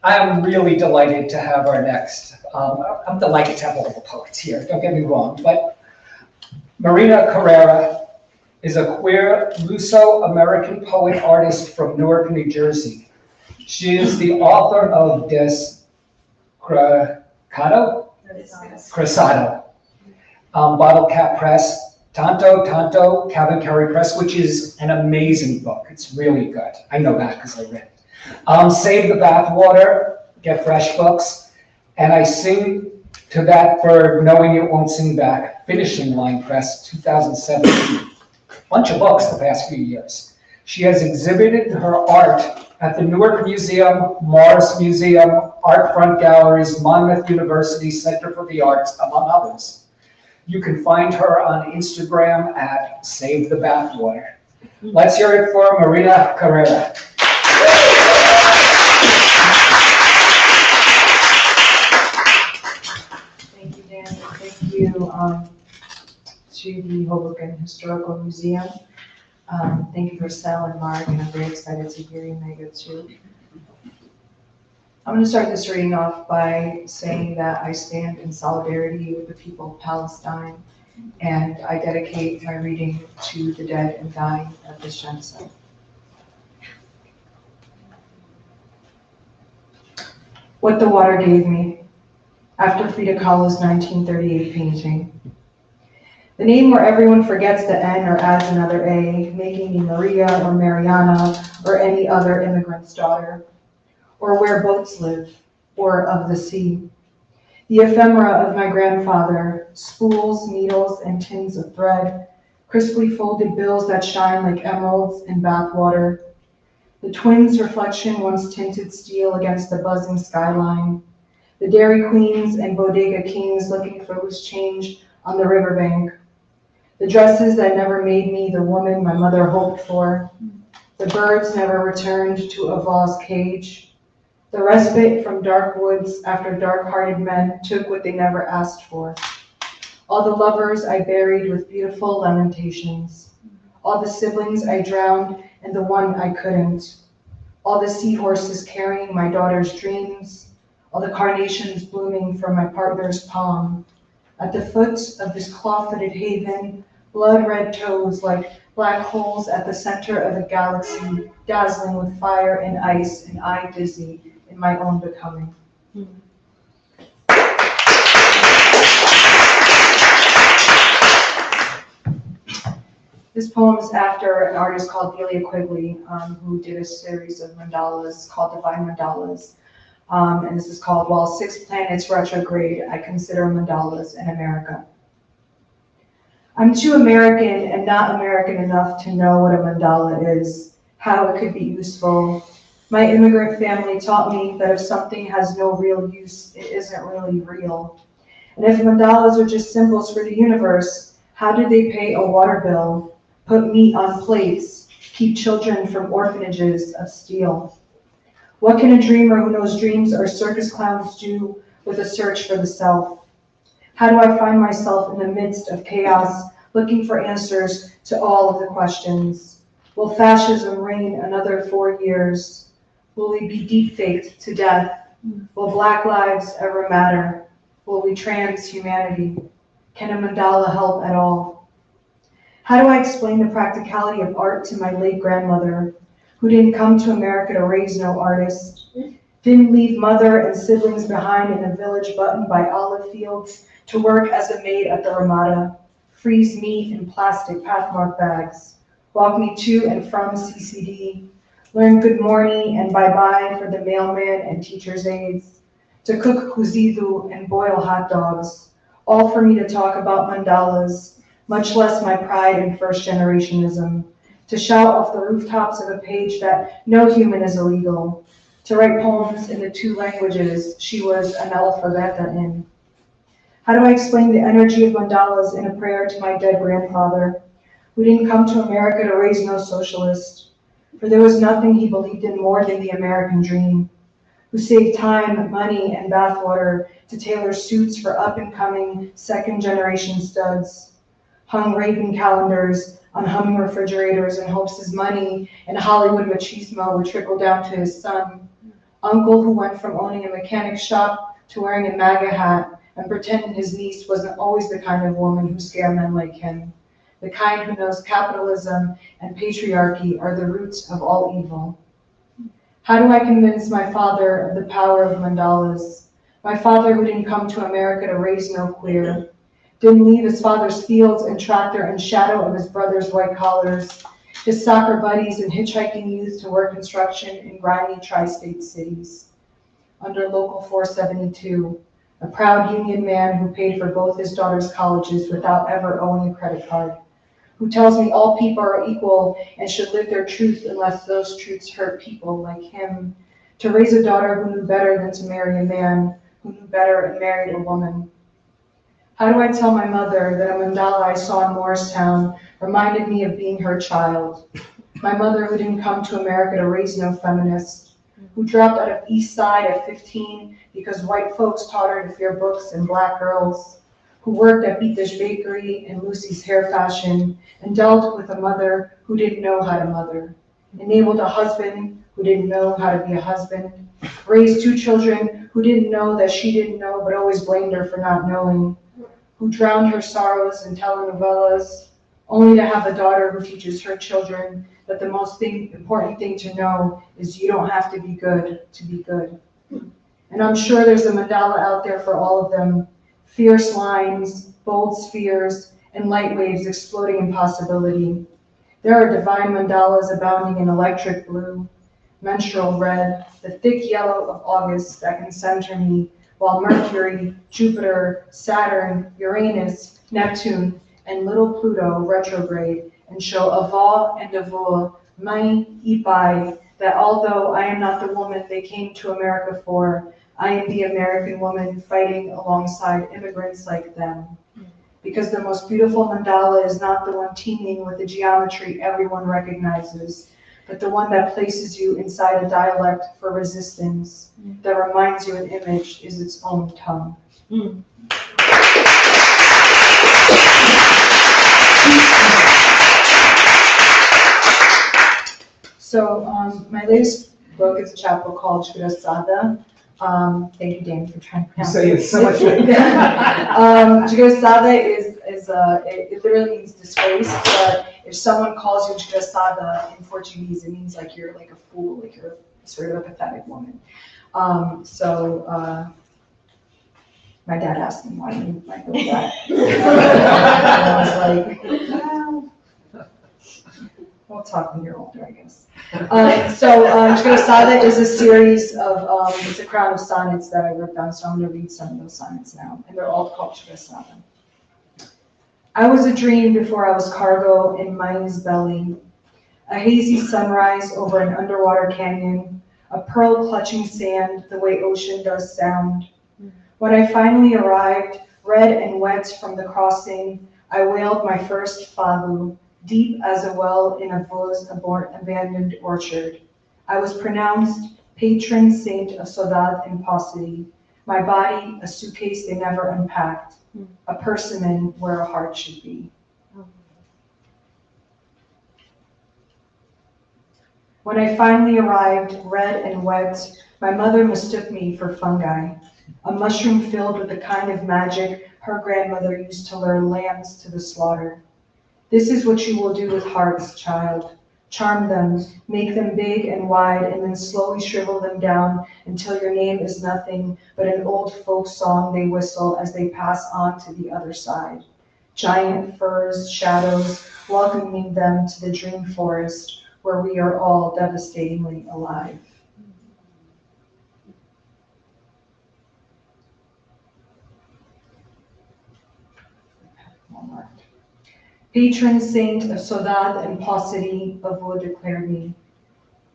I'm really delighted to have our next, I'm delighted to have all the poets here, don't get me wrong, but Marina Careira is a queer Luso-American poet artist from Newark, New Jersey. She is the author of Cruzado, Bottle Cap Press, Tanto, Cabin Carry Press, which is an amazing book. It's really good. I know that because I read it. Save the Bathwater, Get Fresh Books, and I sing to that for Knowing It Won't Sing Back, Finishing Line Press, 2017. Bunch of books the past few years. She has exhibited her art at the Newark Museum, Morris Museum, Art Front Galleries, Monmouth University Center for the Arts, among others. You can find her on Instagram at Save the Bathwater. Let's hear it for Marina Careira. Thank you, Dan. Thank you to the Hoboken Historical Museum. Thank you for Sal and Mark, and I'm very excited to hear you, Megha, too. I'm going to start this reading off by saying that I stand in solidarity with the people of Palestine, and I dedicate my reading to the dead and dying of this genocide. What the Water Gave Me, after Frida Kahlo's 1938 painting. The name where everyone forgets the N or adds another A, making me Maria or Mariana or any other immigrant's daughter, or where boats live, or of the sea. The ephemera of my grandfather, spools, needles, and tins of thread, crisply folded bills that shine like emeralds in bathwater. The twins' reflection once tinted steel against the buzzing skyline. The Dairy Queens and Bodega Kings looking for loose change on the riverbank. The dresses that never made me the woman my mother hoped for. The birds never returned to a vase cage. The respite from dark woods after dark-hearted men took what they never asked for. All the lovers I buried with beautiful lamentations. All the siblings I drowned and the one I couldn't. All the seahorses carrying my daughter's dreams. All the carnations blooming from my partner's palm. At the foot of this claw-footed haven, blood-red toes like black holes at the center of a galaxy, dazzling with fire and ice, and I dizzy in my own becoming. This poem is after an artist called Delia Quigley, who did a series of mandalas called Divine Mandalas. And this is called While Six Planets Retrograde, I Consider Mandalas in America. I'm too American and not American enough to know what a mandala is, how it could be useful. My immigrant family taught me that if something has no real use, it isn't really real. And if mandalas are just symbols for the universe, how did they pay a water bill, put meat on plates, keep children from orphanages of steel? What can a dreamer who knows dreams are circus clowns do with a search for the self? How do I find myself in the midst of chaos, looking for answers to all of the questions? Will fascism reign another 4 years? Will we be deep-faked to death? Will Black lives ever matter? Will we transhumanity? Can a mandala help at all? How do I explain the practicality of art to my late grandmother, who didn't come to America to raise no artist, didn't leave mother and siblings behind in a village buttoned by olive fields to work as a maid at the Ramada, freeze meat in plastic pathmark bags, walk me to and from CCD, learn good morning and bye-bye for the mailman and teacher's aides, to cook cozido and boil hot dogs, all for me to talk about mandalas, much less my pride in first-generationism, to shout off the rooftops of a page that no human is illegal, to write poems in the 2 languages she was analphabeta in. How do I explain the energy of mandalas in a prayer to my dead grandfather, who didn't come to America to raise no socialist, for there was nothing he believed in more than the American dream, who saved time, money, and bathwater to tailor suits for up-and-coming second-generation studs, hung Reagan calendars on humming refrigerators in hopes his money and Hollywood machismo would trickle down to his son, uncle who went from owning a mechanic shop to wearing a MAGA hat and pretending his niece wasn't always the kind of woman who scare men like him, the kind who knows capitalism and patriarchy are the roots of all evil. How do I convince my father of the power of mandalas? My father who didn't come to America to raise no queer, didn't leave his father's fields and tractor and shadow of his brother's white collars, his soccer buddies and hitchhiking youth to work construction in grimy tri-state cities. Under Local 472, a proud union man who paid for both his daughter's colleges without ever owning a credit card, who tells me all people are equal and should live their truth unless those truths hurt people like him, to raise a daughter who knew better than to marry a man, who knew better and married a woman. How do I tell my mother that a mandala I saw in Morristown reminded me of being her child? My mother who didn't come to America to raise no feminist, who dropped out of East Side at 15 because white folks taught her to fear books and black girls, who worked at Beat Dish Bakery and Lucy's Hair Fashion and dealt with a mother who didn't know how to mother, enabled a husband who didn't know how to be a husband, raised 2 children who didn't know that she didn't know but always blamed her for not knowing, who drowned her sorrows in telenovelas, only to have a daughter who teaches her children that the most important thing to know is you don't have to be good to be good. And I'm sure there's a mandala out there for all of them, fierce lines, bold spheres, and light waves exploding in possibility. There are divine mandalas abounding in electric blue, menstrual red, the thick yellow of August that can center me, while Mercury, Jupiter, Saturn, Uranus, Neptune, and little Pluto retrograde and show Ava and Davua, Mai, Ipai, that although I am not the woman they came to America for, I am the American woman fighting alongside immigrants like them. Because the most beautiful mandala is not the one teeming with the geometry everyone recognizes, but the one that places you inside a dialect for resistance, that reminds you an image is its own tongue. So my latest book is a chapter called Grisel. Thank you, Danny, for trying to pronounce it. You say it so much. Grisel is it literally means disgrace, but if someone calls you desgraçada in Portuguese, it means like you're like a fool, like you're sort of a pathetic woman. My dad asked me why you might know that. And I was like, well, we'll talk when you're older, I guess. Grisel is a series of, it's a crown of sonnets that I wrote down, so I'm going to read some of those sonnets now, and they're all called Grisel. I was a dream before I was cargo in mine's belly, a hazy sunrise over an underwater canyon, a pearl clutching sand the way ocean does sound. When I finally arrived, red and wet from the crossing, I wailed my first falu, deep as a well in a Vos abandoned orchard. I was pronounced patron saint of Saudade and paucity. My body, a suitcase they never unpacked, a persimmon where a heart should be. When I finally arrived, red and wet, my mother mistook me for fungi, a mushroom filled with the kind of magic her grandmother used to lure lambs to the slaughter. This is what you will do with hearts, child. Charm them, make them big and wide, and then slowly shrivel them down until your name is nothing but an old folk song they whistle as they pass on to the other side. Giant firs, shadows, welcoming them to the dream forest where we are all devastatingly alive. Patron saint of Saudade and paucity, Avo declared me.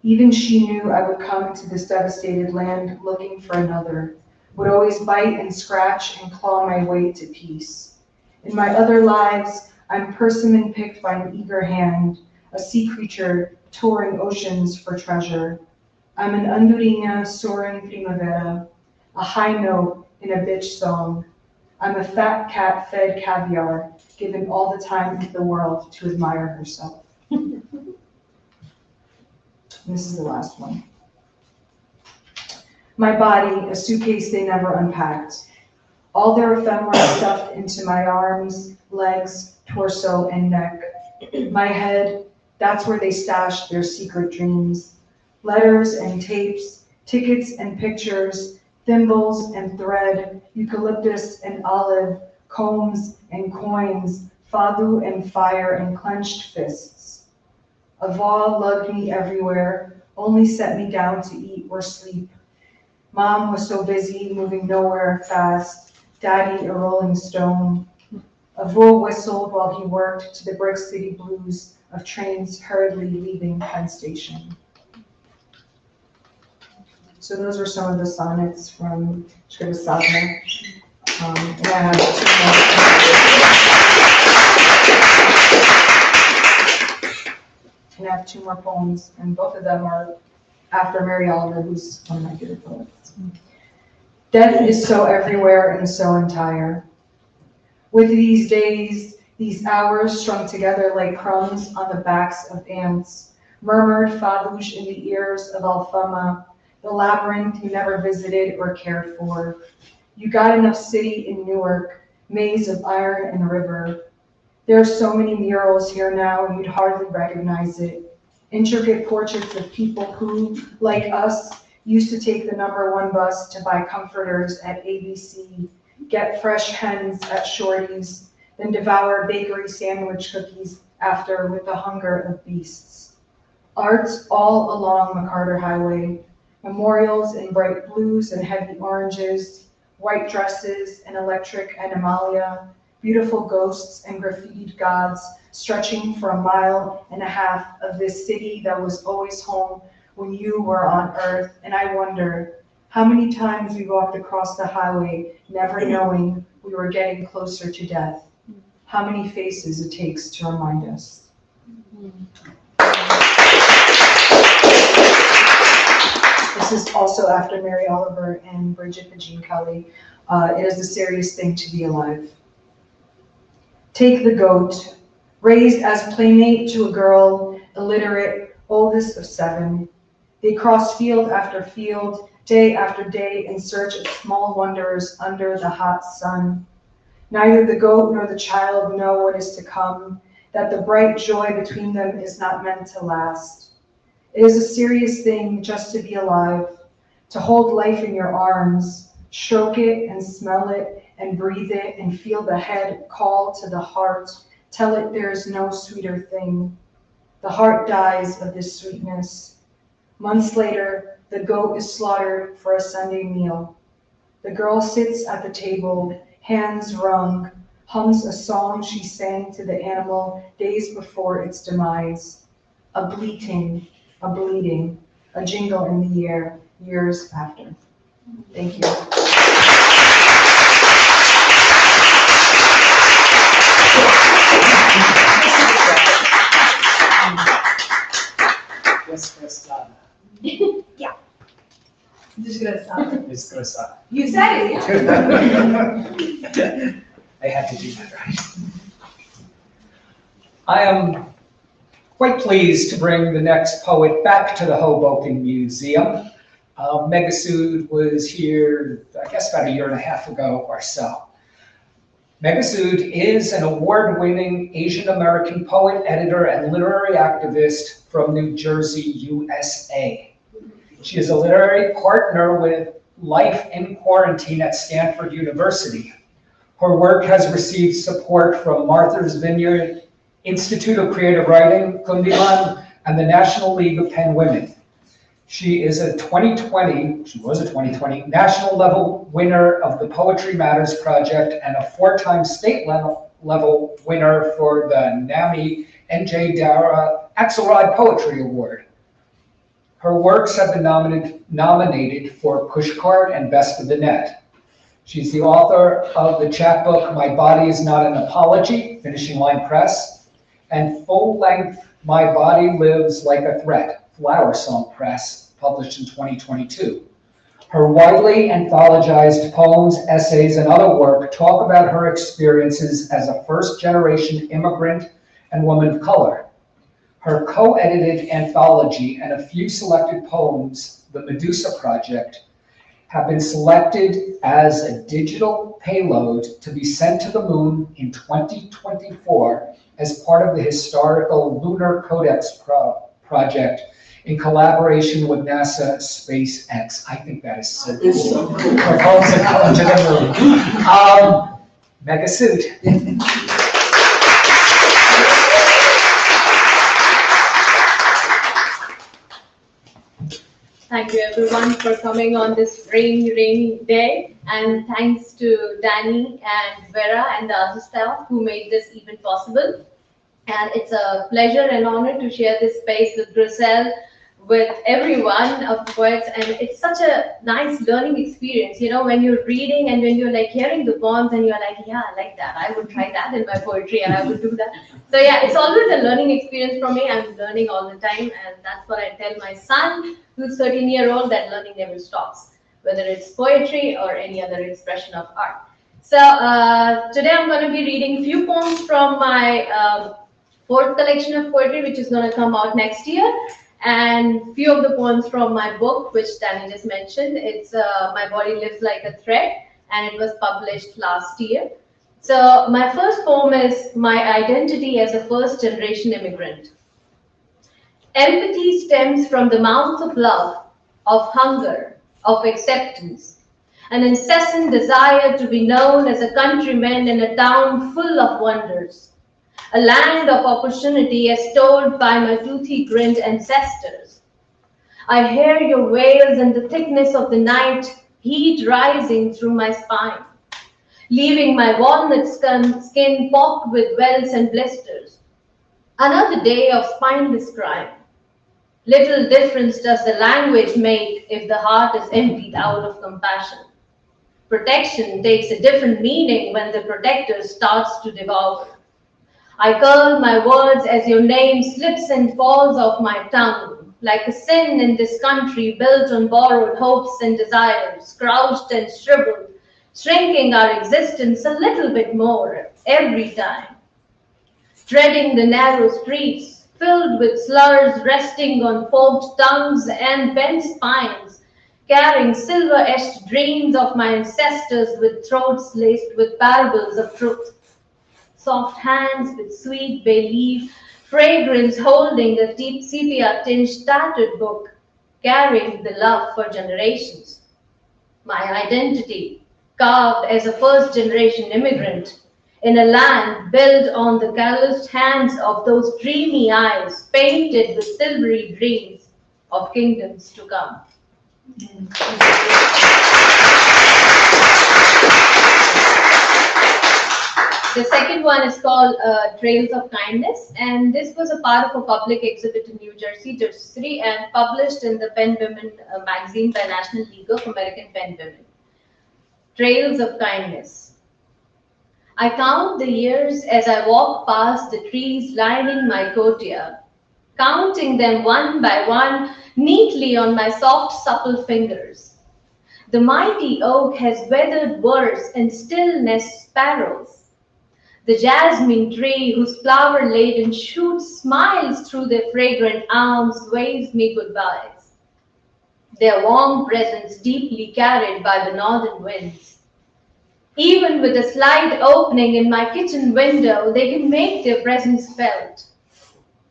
Even she knew I would come into this devastated land looking for another, would always bite and scratch and claw my way to peace. In my other lives, I'm persimmon picked by an eager hand, a sea creature touring oceans for treasure. I'm an andorinha soaring primavera, a high note in a bitch song. I'm a fat cat fed caviar, given all the time in the world to admire herself. This is the last one. My body, a suitcase they never unpacked. All their ephemera stuffed into my arms, legs, torso, and neck. My head, that's where they stashed their secret dreams. Letters and tapes, tickets and pictures, thimbles and thread, eucalyptus and olive, combs and coins, fadu and fire and clenched fists. Ava lugged me everywhere, only set me down to eat or sleep. Mom was so busy, moving nowhere fast. Daddy, a rolling stone. Ava whistled while he worked to the Brick City blues of trains hurriedly leaving Penn Station. So those are some of the sonnets from Grisel. And I have two more poems, and both of them are after Mary Oliver, who's one of my favorite poets. Death is so everywhere and so entire. With these days, these hours strung together like crumbs on the backs of ants, murmured Faunlaugi in the ears of Alfama, the labyrinth you never visited or cared for. You got enough city in Newark, maze of iron and river. There are so many murals here now, you'd hardly recognize it. Intricate portraits of people who, like us, used to take the #1 bus to buy comforters at ABC, get fresh hens at Shorty's, then devour bakery sandwich cookies after with the hunger of beasts. Arts all along MacArthur Highway, memorials in bright blues and heavy oranges, white dresses and electric animalia, beautiful ghosts and graffitied gods stretching for 1.5 miles of this city that was always home when you were on earth. And I wonder how many times we walked across the highway never knowing we were getting closer to death. How many faces it takes to remind us. This is also after Mary Oliver and Bridget and Jean Kelly. It is a serious thing to be alive. Take the goat, raised as playmate to a girl, illiterate, oldest of 7. They cross field after field, day after day, in search of small wonders under the hot sun. Neither the goat nor the child know what is to come, that the bright joy between them is not meant to last. It is a serious thing just to be alive, to hold life in your arms, stroke it and smell it and breathe it and feel the head call to the heart, tell it there is no sweeter thing. The heart dies of this sweetness. Months later, the goat is slaughtered for a Sunday meal. The girl sits at the table, hands wrung, hums a song she sang to the animal days before its demise. A bleating, a bleeding, a jingle in the air years after. Thank you. Was Chris done? Yeah. Just gonna stop. It's gonna stop. You said it, yeah. I had to do that, right? I am quite pleased to bring the next poet back to the Hoboken Museum. Megha Sood was here, I guess, about a year and a half ago or so. Megha Sood is an award-winning Asian American poet, editor, and literary activist from New Jersey, USA. She is a literary partner with Life in Quarantine at Stanford University. Her work has received support from Martha's Vineyard, Institute of Creative Writing, Kundiman, and the National League of Penn Women. She was a 2020 national level winner of the Poetry Matters Project and a 4-time state level winner for the NAMI NJ Dara Axelrod Poetry Award. Her works have been nominated for Pushcart and Best of the Net. She's the author of the chapbook My Body is Not an Apology, Finishing Line Press, and full-length My Body Lives Like a Threat, Flower Song Press, published in 2022. Her widely anthologized poems, essays, and other work talk about her experiences as a first-generation immigrant and woman of color. Her co-edited anthology and a few selected poems, The Medusa Project, have been selected as a digital payload to be sent to the moon in 2024 as part of the historical Lunar Codex project in collaboration with NASA SpaceX. I think that is so cool. Her poems are coming to the moon. Megha Sood. Thank you everyone for coming on this rainy day, and thanks to Danny and Vera and the other staff who made this event possible. And it's a pleasure and honor to share this space with Grisel, with everyone of poets, and it's such a nice learning experience, you know, when you're reading and when you're like hearing the poems and you're like, yeah, I like that, I would try that in my poetry and I would do that. So yeah, it's always a learning experience for me. I'm learning all the time, and that's what I tell my son, who's 13-year-old, that learning never stops, whether it's poetry or any other expression of art. So today I'm going to be reading a few poems from my 4th collection of poetry, which is going to come out next year, and few of the poems from my book, which Danny just mentioned. It's My Body Lives Like a Thread, and it was published last year. So my first poem is My Identity as a First-Generation Immigrant. Empathy stems from the mouth of love, of hunger, of acceptance, an incessant desire to be known as a countryman in a town full of wonders, a land of opportunity as told by my toothy-grinned ancestors. I hear your wails in the thickness of the night, heat rising through my spine, leaving my walnut skin pocked with welts and blisters. Another day of spineless crime. Little difference does the language make if the heart is emptied out of compassion. Protection takes a different meaning when the protector starts to devour. I curl my words as your name slips and falls off my tongue, like a sin in this country built on borrowed hopes and desires, crouched and shriveled, shrinking our existence a little bit more every time. Treading the narrow streets, filled with slurs resting on forked tongues and bent spines, carrying silver-etched dreams of my ancestors with throats laced with parables of truth. Soft hands with sweet bay leaf, fragrance holding a deep sepia-tinged tattered book, carrying the love for generations. My identity, carved as a first-generation immigrant, in a land built on the calloused hands of those dreamy eyes, painted with silvery dreams of kingdoms to come. The second one is called Trails of Kindness, and this was a part of a public exhibit in New Jersey, Jersey, and published in the Penn Women magazine by National League of American Penn Women. Trails of Kindness. I count the years as I walk past the trees lining my courtyard, counting them one by one neatly on my soft, supple fingers, The mighty oak has weathered worse and still nests sparrows. The jasmine tree, whose flower-laden shoots smiles through their fragrant arms, waves me goodbyes. Their warm presence deeply carried by the northern winds. Even with a slight opening in my kitchen window, they can make their presence felt.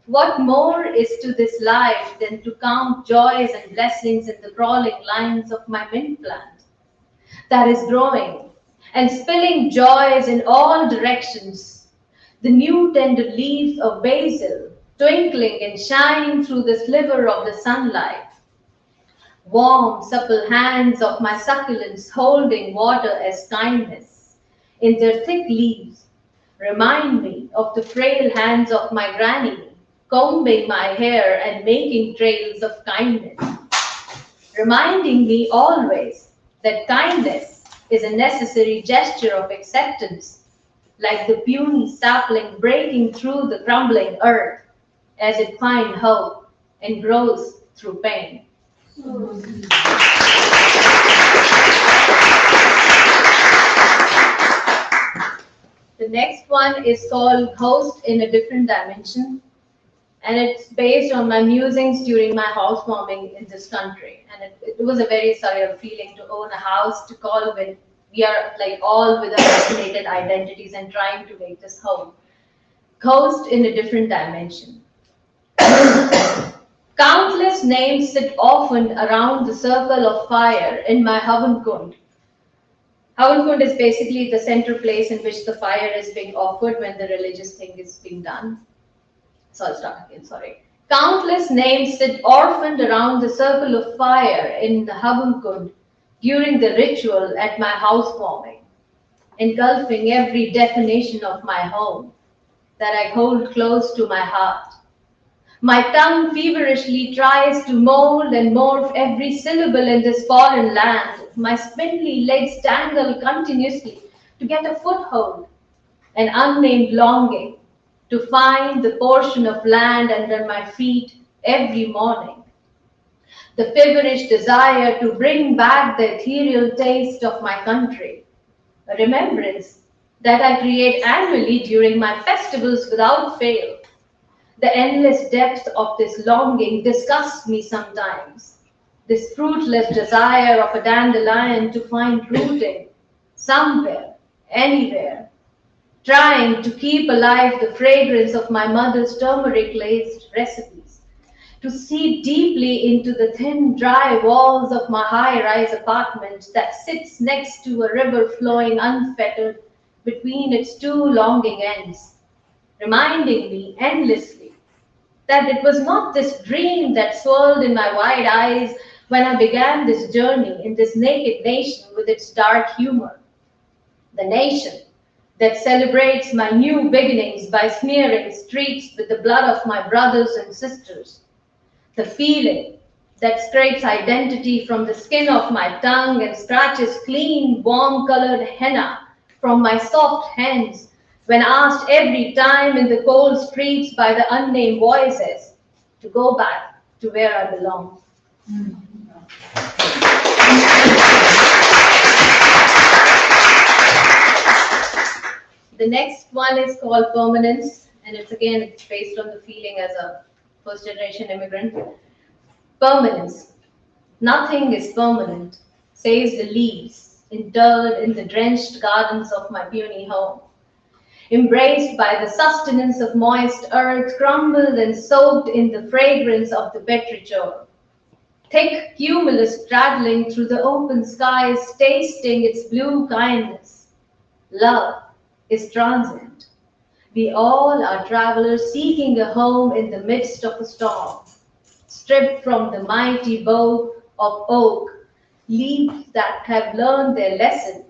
What more is to this life than to count joys and blessings in the crawling lines of my mint plant that is growing and spilling joys in all directions? The new tender leaves of basil twinkling and shining through the sliver of the sunlight. Warm, supple hands of my succulents holding water as kindness in their thick leaves remind me of the frail hands of my granny combing my hair and making trails of kindness, reminding me always that kindness is a necessary gesture of acceptance, like the puny sapling breaking through the crumbling earth as it finds hope and grows through pain. The next one is called Ghost in a Different Dimension, and it's based on my musings during my housewarming in this country. And it was a very surreal feeling to own a house to call when we are like all with our isolated identities and trying to make this home. Ghost in a Different Dimension. Countless names sit often around the circle of fire in my Hoboken. Hoboken is basically the center place in which the fire is being offered when the religious thing is being done. So I'll start again, sorry. Countless names sit orphaned around the circle of fire in the Hoboken during the ritual at my housewarming, engulfing every definition of my home that I hold close to my heart. My tongue feverishly tries to mold and morph every syllable in this foreign land. My spindly legs dangle continuously to get a foothold, an unnamed longing to find the portion of land under my feet every morning. The feverish desire to bring back the ethereal taste of my country, a remembrance that I create annually during my festivals without fail. The endless depth of this longing disgusts me sometimes. This fruitless desire of a dandelion to find rooting somewhere, anywhere, trying to keep alive the fragrance of my mother's turmeric-laced recipes, to see deeply into the thin, dry walls of my high-rise apartment that sits next to a river flowing unfettered between its two longing ends, reminding me endlessly that it was not this dream that swirled in my wide eyes when I began this journey in this naked nation with its dark humor. The nation that celebrates my new beginnings by smearing streets with the blood of my brothers and sisters. The feeling that scrapes identity from the skin of my tongue and scratches clean, warm-colored henna from my soft hands when asked every time in the cold streets by the unnamed voices to go back to where I belong. The next one is called Permanence, and it's based on the feeling as a first-generation immigrant. Permanence. Nothing is permanent, says the leaves, interred in the drenched gardens of my puny home. Embraced by the sustenance of moist earth, crumbled and soaked in the fragrance of the petrichor. Thick cumulus straddling through the open skies, tasting its blue kindness. Love is transient. We all are travelers seeking a home in the midst of a storm, stripped from the mighty bow of oak, leaves that have learned their lesson,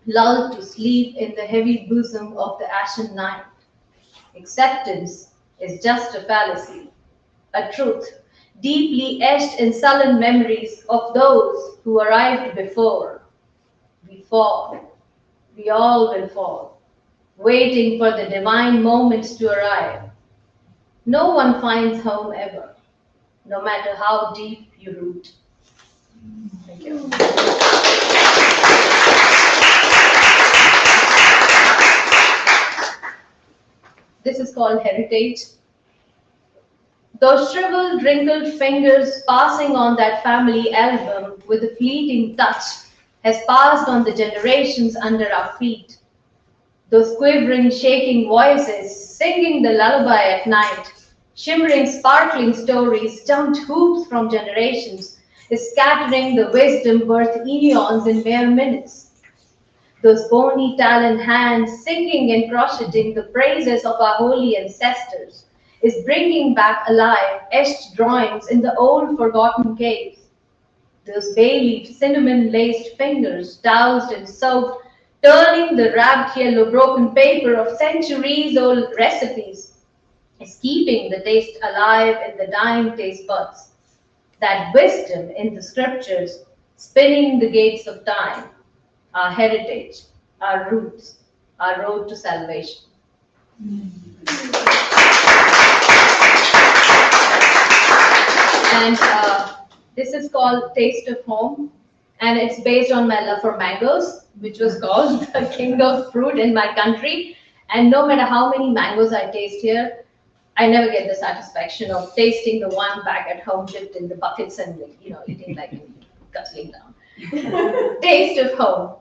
lulled to sleep in the heavy bosom of the ashen night. Acceptance is just a fallacy, a truth deeply etched in sullen memories of those who arrived before. We fall, we all will fall, waiting for the divine moments to arrive. No one finds home ever, no matter how deep you root. Thank you. Thank you. This is called Heritage. Those shriveled, wrinkled fingers passing on that family album with a fleeting touch has passed on the generations under our feet. Those quivering, shaking voices singing the lullaby at night, shimmering, sparkling stories, jumped hoops from generations, is scattering the wisdom worth eons in mere minutes. Those bony taloned hands singing and crocheting the praises of our holy ancestors is bringing back alive etched drawings in the old forgotten caves. Those bay leaf cinnamon laced fingers doused in soap, turning the ragged yellow broken paper of centuries old recipes, is keeping the taste alive in the dying taste buds. That wisdom in the scriptures, spinning the gates of time, our heritage, our roots, our road to salvation. And this is called Taste of Home, and it's based on my love for mangoes, which was called the king of fruit in my country. And no matter how many mangoes I taste here, I never get the satisfaction of tasting the one back at home dipped in the buckets and eating like guzzling down. Taste of home.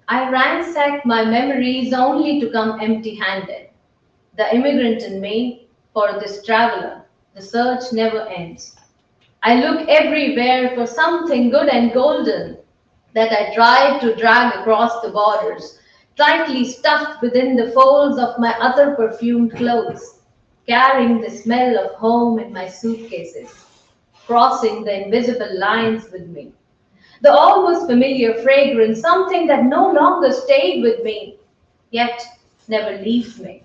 I ransacked my memories only to come empty-handed. The immigrant in me, for this traveler, the search never ends. I look everywhere for something good and golden that I tried to drag across the borders, tightly stuffed within the folds of my other perfumed clothes, carrying the smell of home in my suitcases, crossing the invisible lines with me. The almost familiar fragrance, something that no longer stayed with me, yet never leaves me.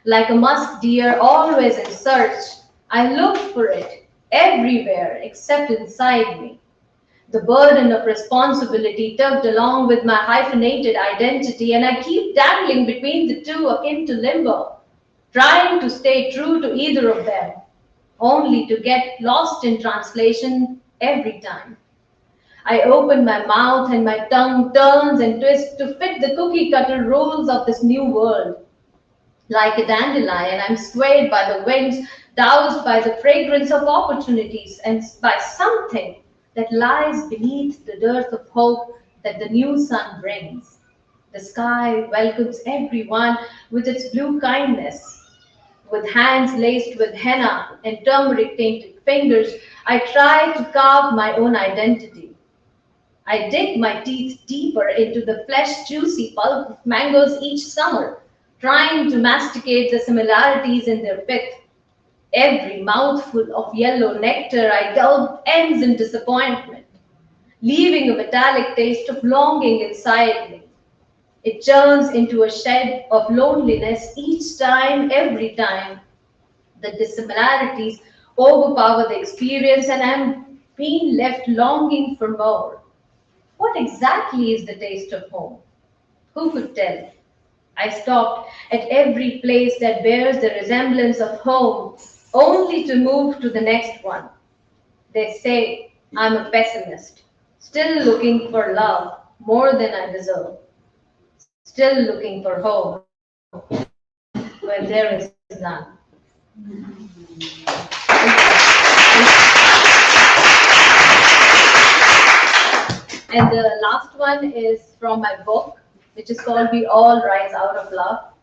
Like a musk deer always in search, I looked for it everywhere except inside me. The burden of responsibility tugged along with my hyphenated identity, and I keep dangling between the two akin to limbo, trying to stay true to either of them, only to get lost in translation every time. I open my mouth and my tongue turns and twists to fit the cookie cutter rules of this new world. Like a dandelion, I'm swayed by the winds, doused by the fragrance of opportunities, and by something that lies beneath the dearth of hope that the new sun brings. The sky welcomes everyone with its blue kindness. With hands laced with henna and turmeric-tainted fingers, I try to carve my own identity. I dig my teeth deeper into the flesh-juicy pulp of mangoes each summer, trying to masticate the similarities in their pith. Every mouthful of yellow nectar I gulp ends in disappointment, leaving a metallic taste of longing inside me. It turns into a shed of loneliness each time, every time. The dissimilarities overpower the experience, and I'm being left longing for more. What exactly is the taste of home? Who could tell? I stopped at every place that bears the resemblance of home, only to move to the next one. They say I'm a pessimist, still looking for love more than I deserve, still looking for home when there is none. And the last one is from my book, which is called We All Rise Out of Love.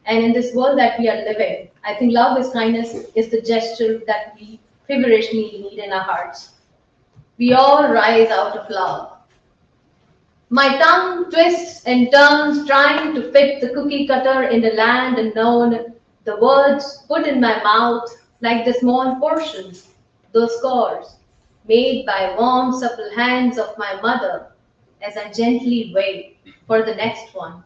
And in this world that we are living, I think love is kindness is the gesture that we feverishly need in our hearts. We all rise out of love. My tongue twists and turns, trying to fit the cookie cutter in the land unknown. The words put in my mouth like the small portions, those scores, made by warm, supple hands of my mother as I gently wait for the next one.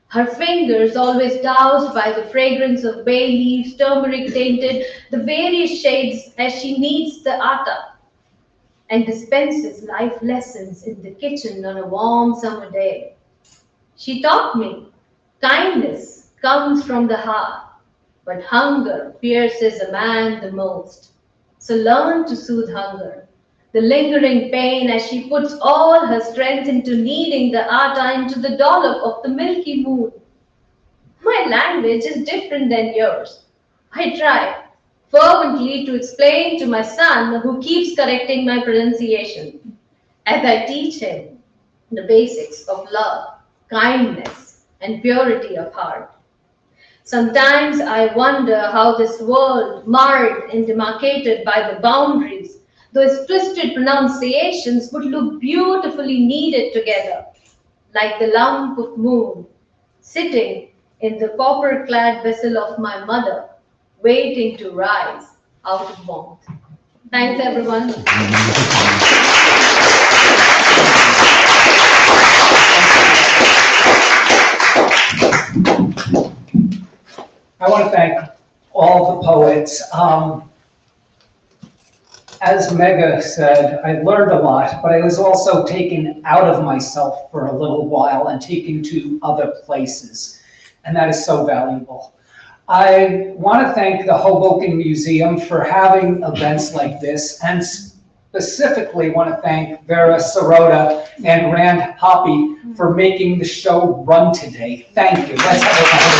Her fingers, always doused by the fragrance of bay leaves, turmeric tainted, the various shades as she kneads the atta and dispenses life lessons in the kitchen on a warm summer day. She taught me kindness comes from the heart, but hunger pierces a man the most. So learn to soothe hunger, the lingering pain as she puts all her strength into kneading the atta into the dollop of the milky moon. My language is different than yours. I try fervently to explain to my son, who keeps correcting my pronunciation, as I teach him the basics of love, kindness, and purity of heart. Sometimes I wonder how this world, marred and demarcated by the boundaries, those twisted pronunciations, would look beautifully kneaded together, like the lump of moon sitting in the copper-clad vessel of my mother, waiting to rise out of warmth. Thanks, everyone. I want to thank all the poets. As Megha said, I learned a lot, but I was also taken out of myself for a little while and taken to other places, and that is so valuable. I want to thank the Hoboken Museum for having events like this, and specifically want to thank Vera Sirota and Rand Hoppy for making the show run today. Thank you. Let's have a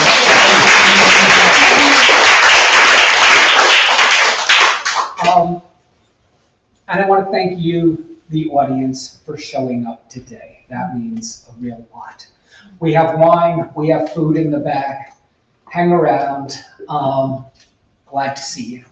and I want to thank you, the audience, for showing up today. That means a real lot. We have wine, we have food in the back. Hang around. Glad to see you.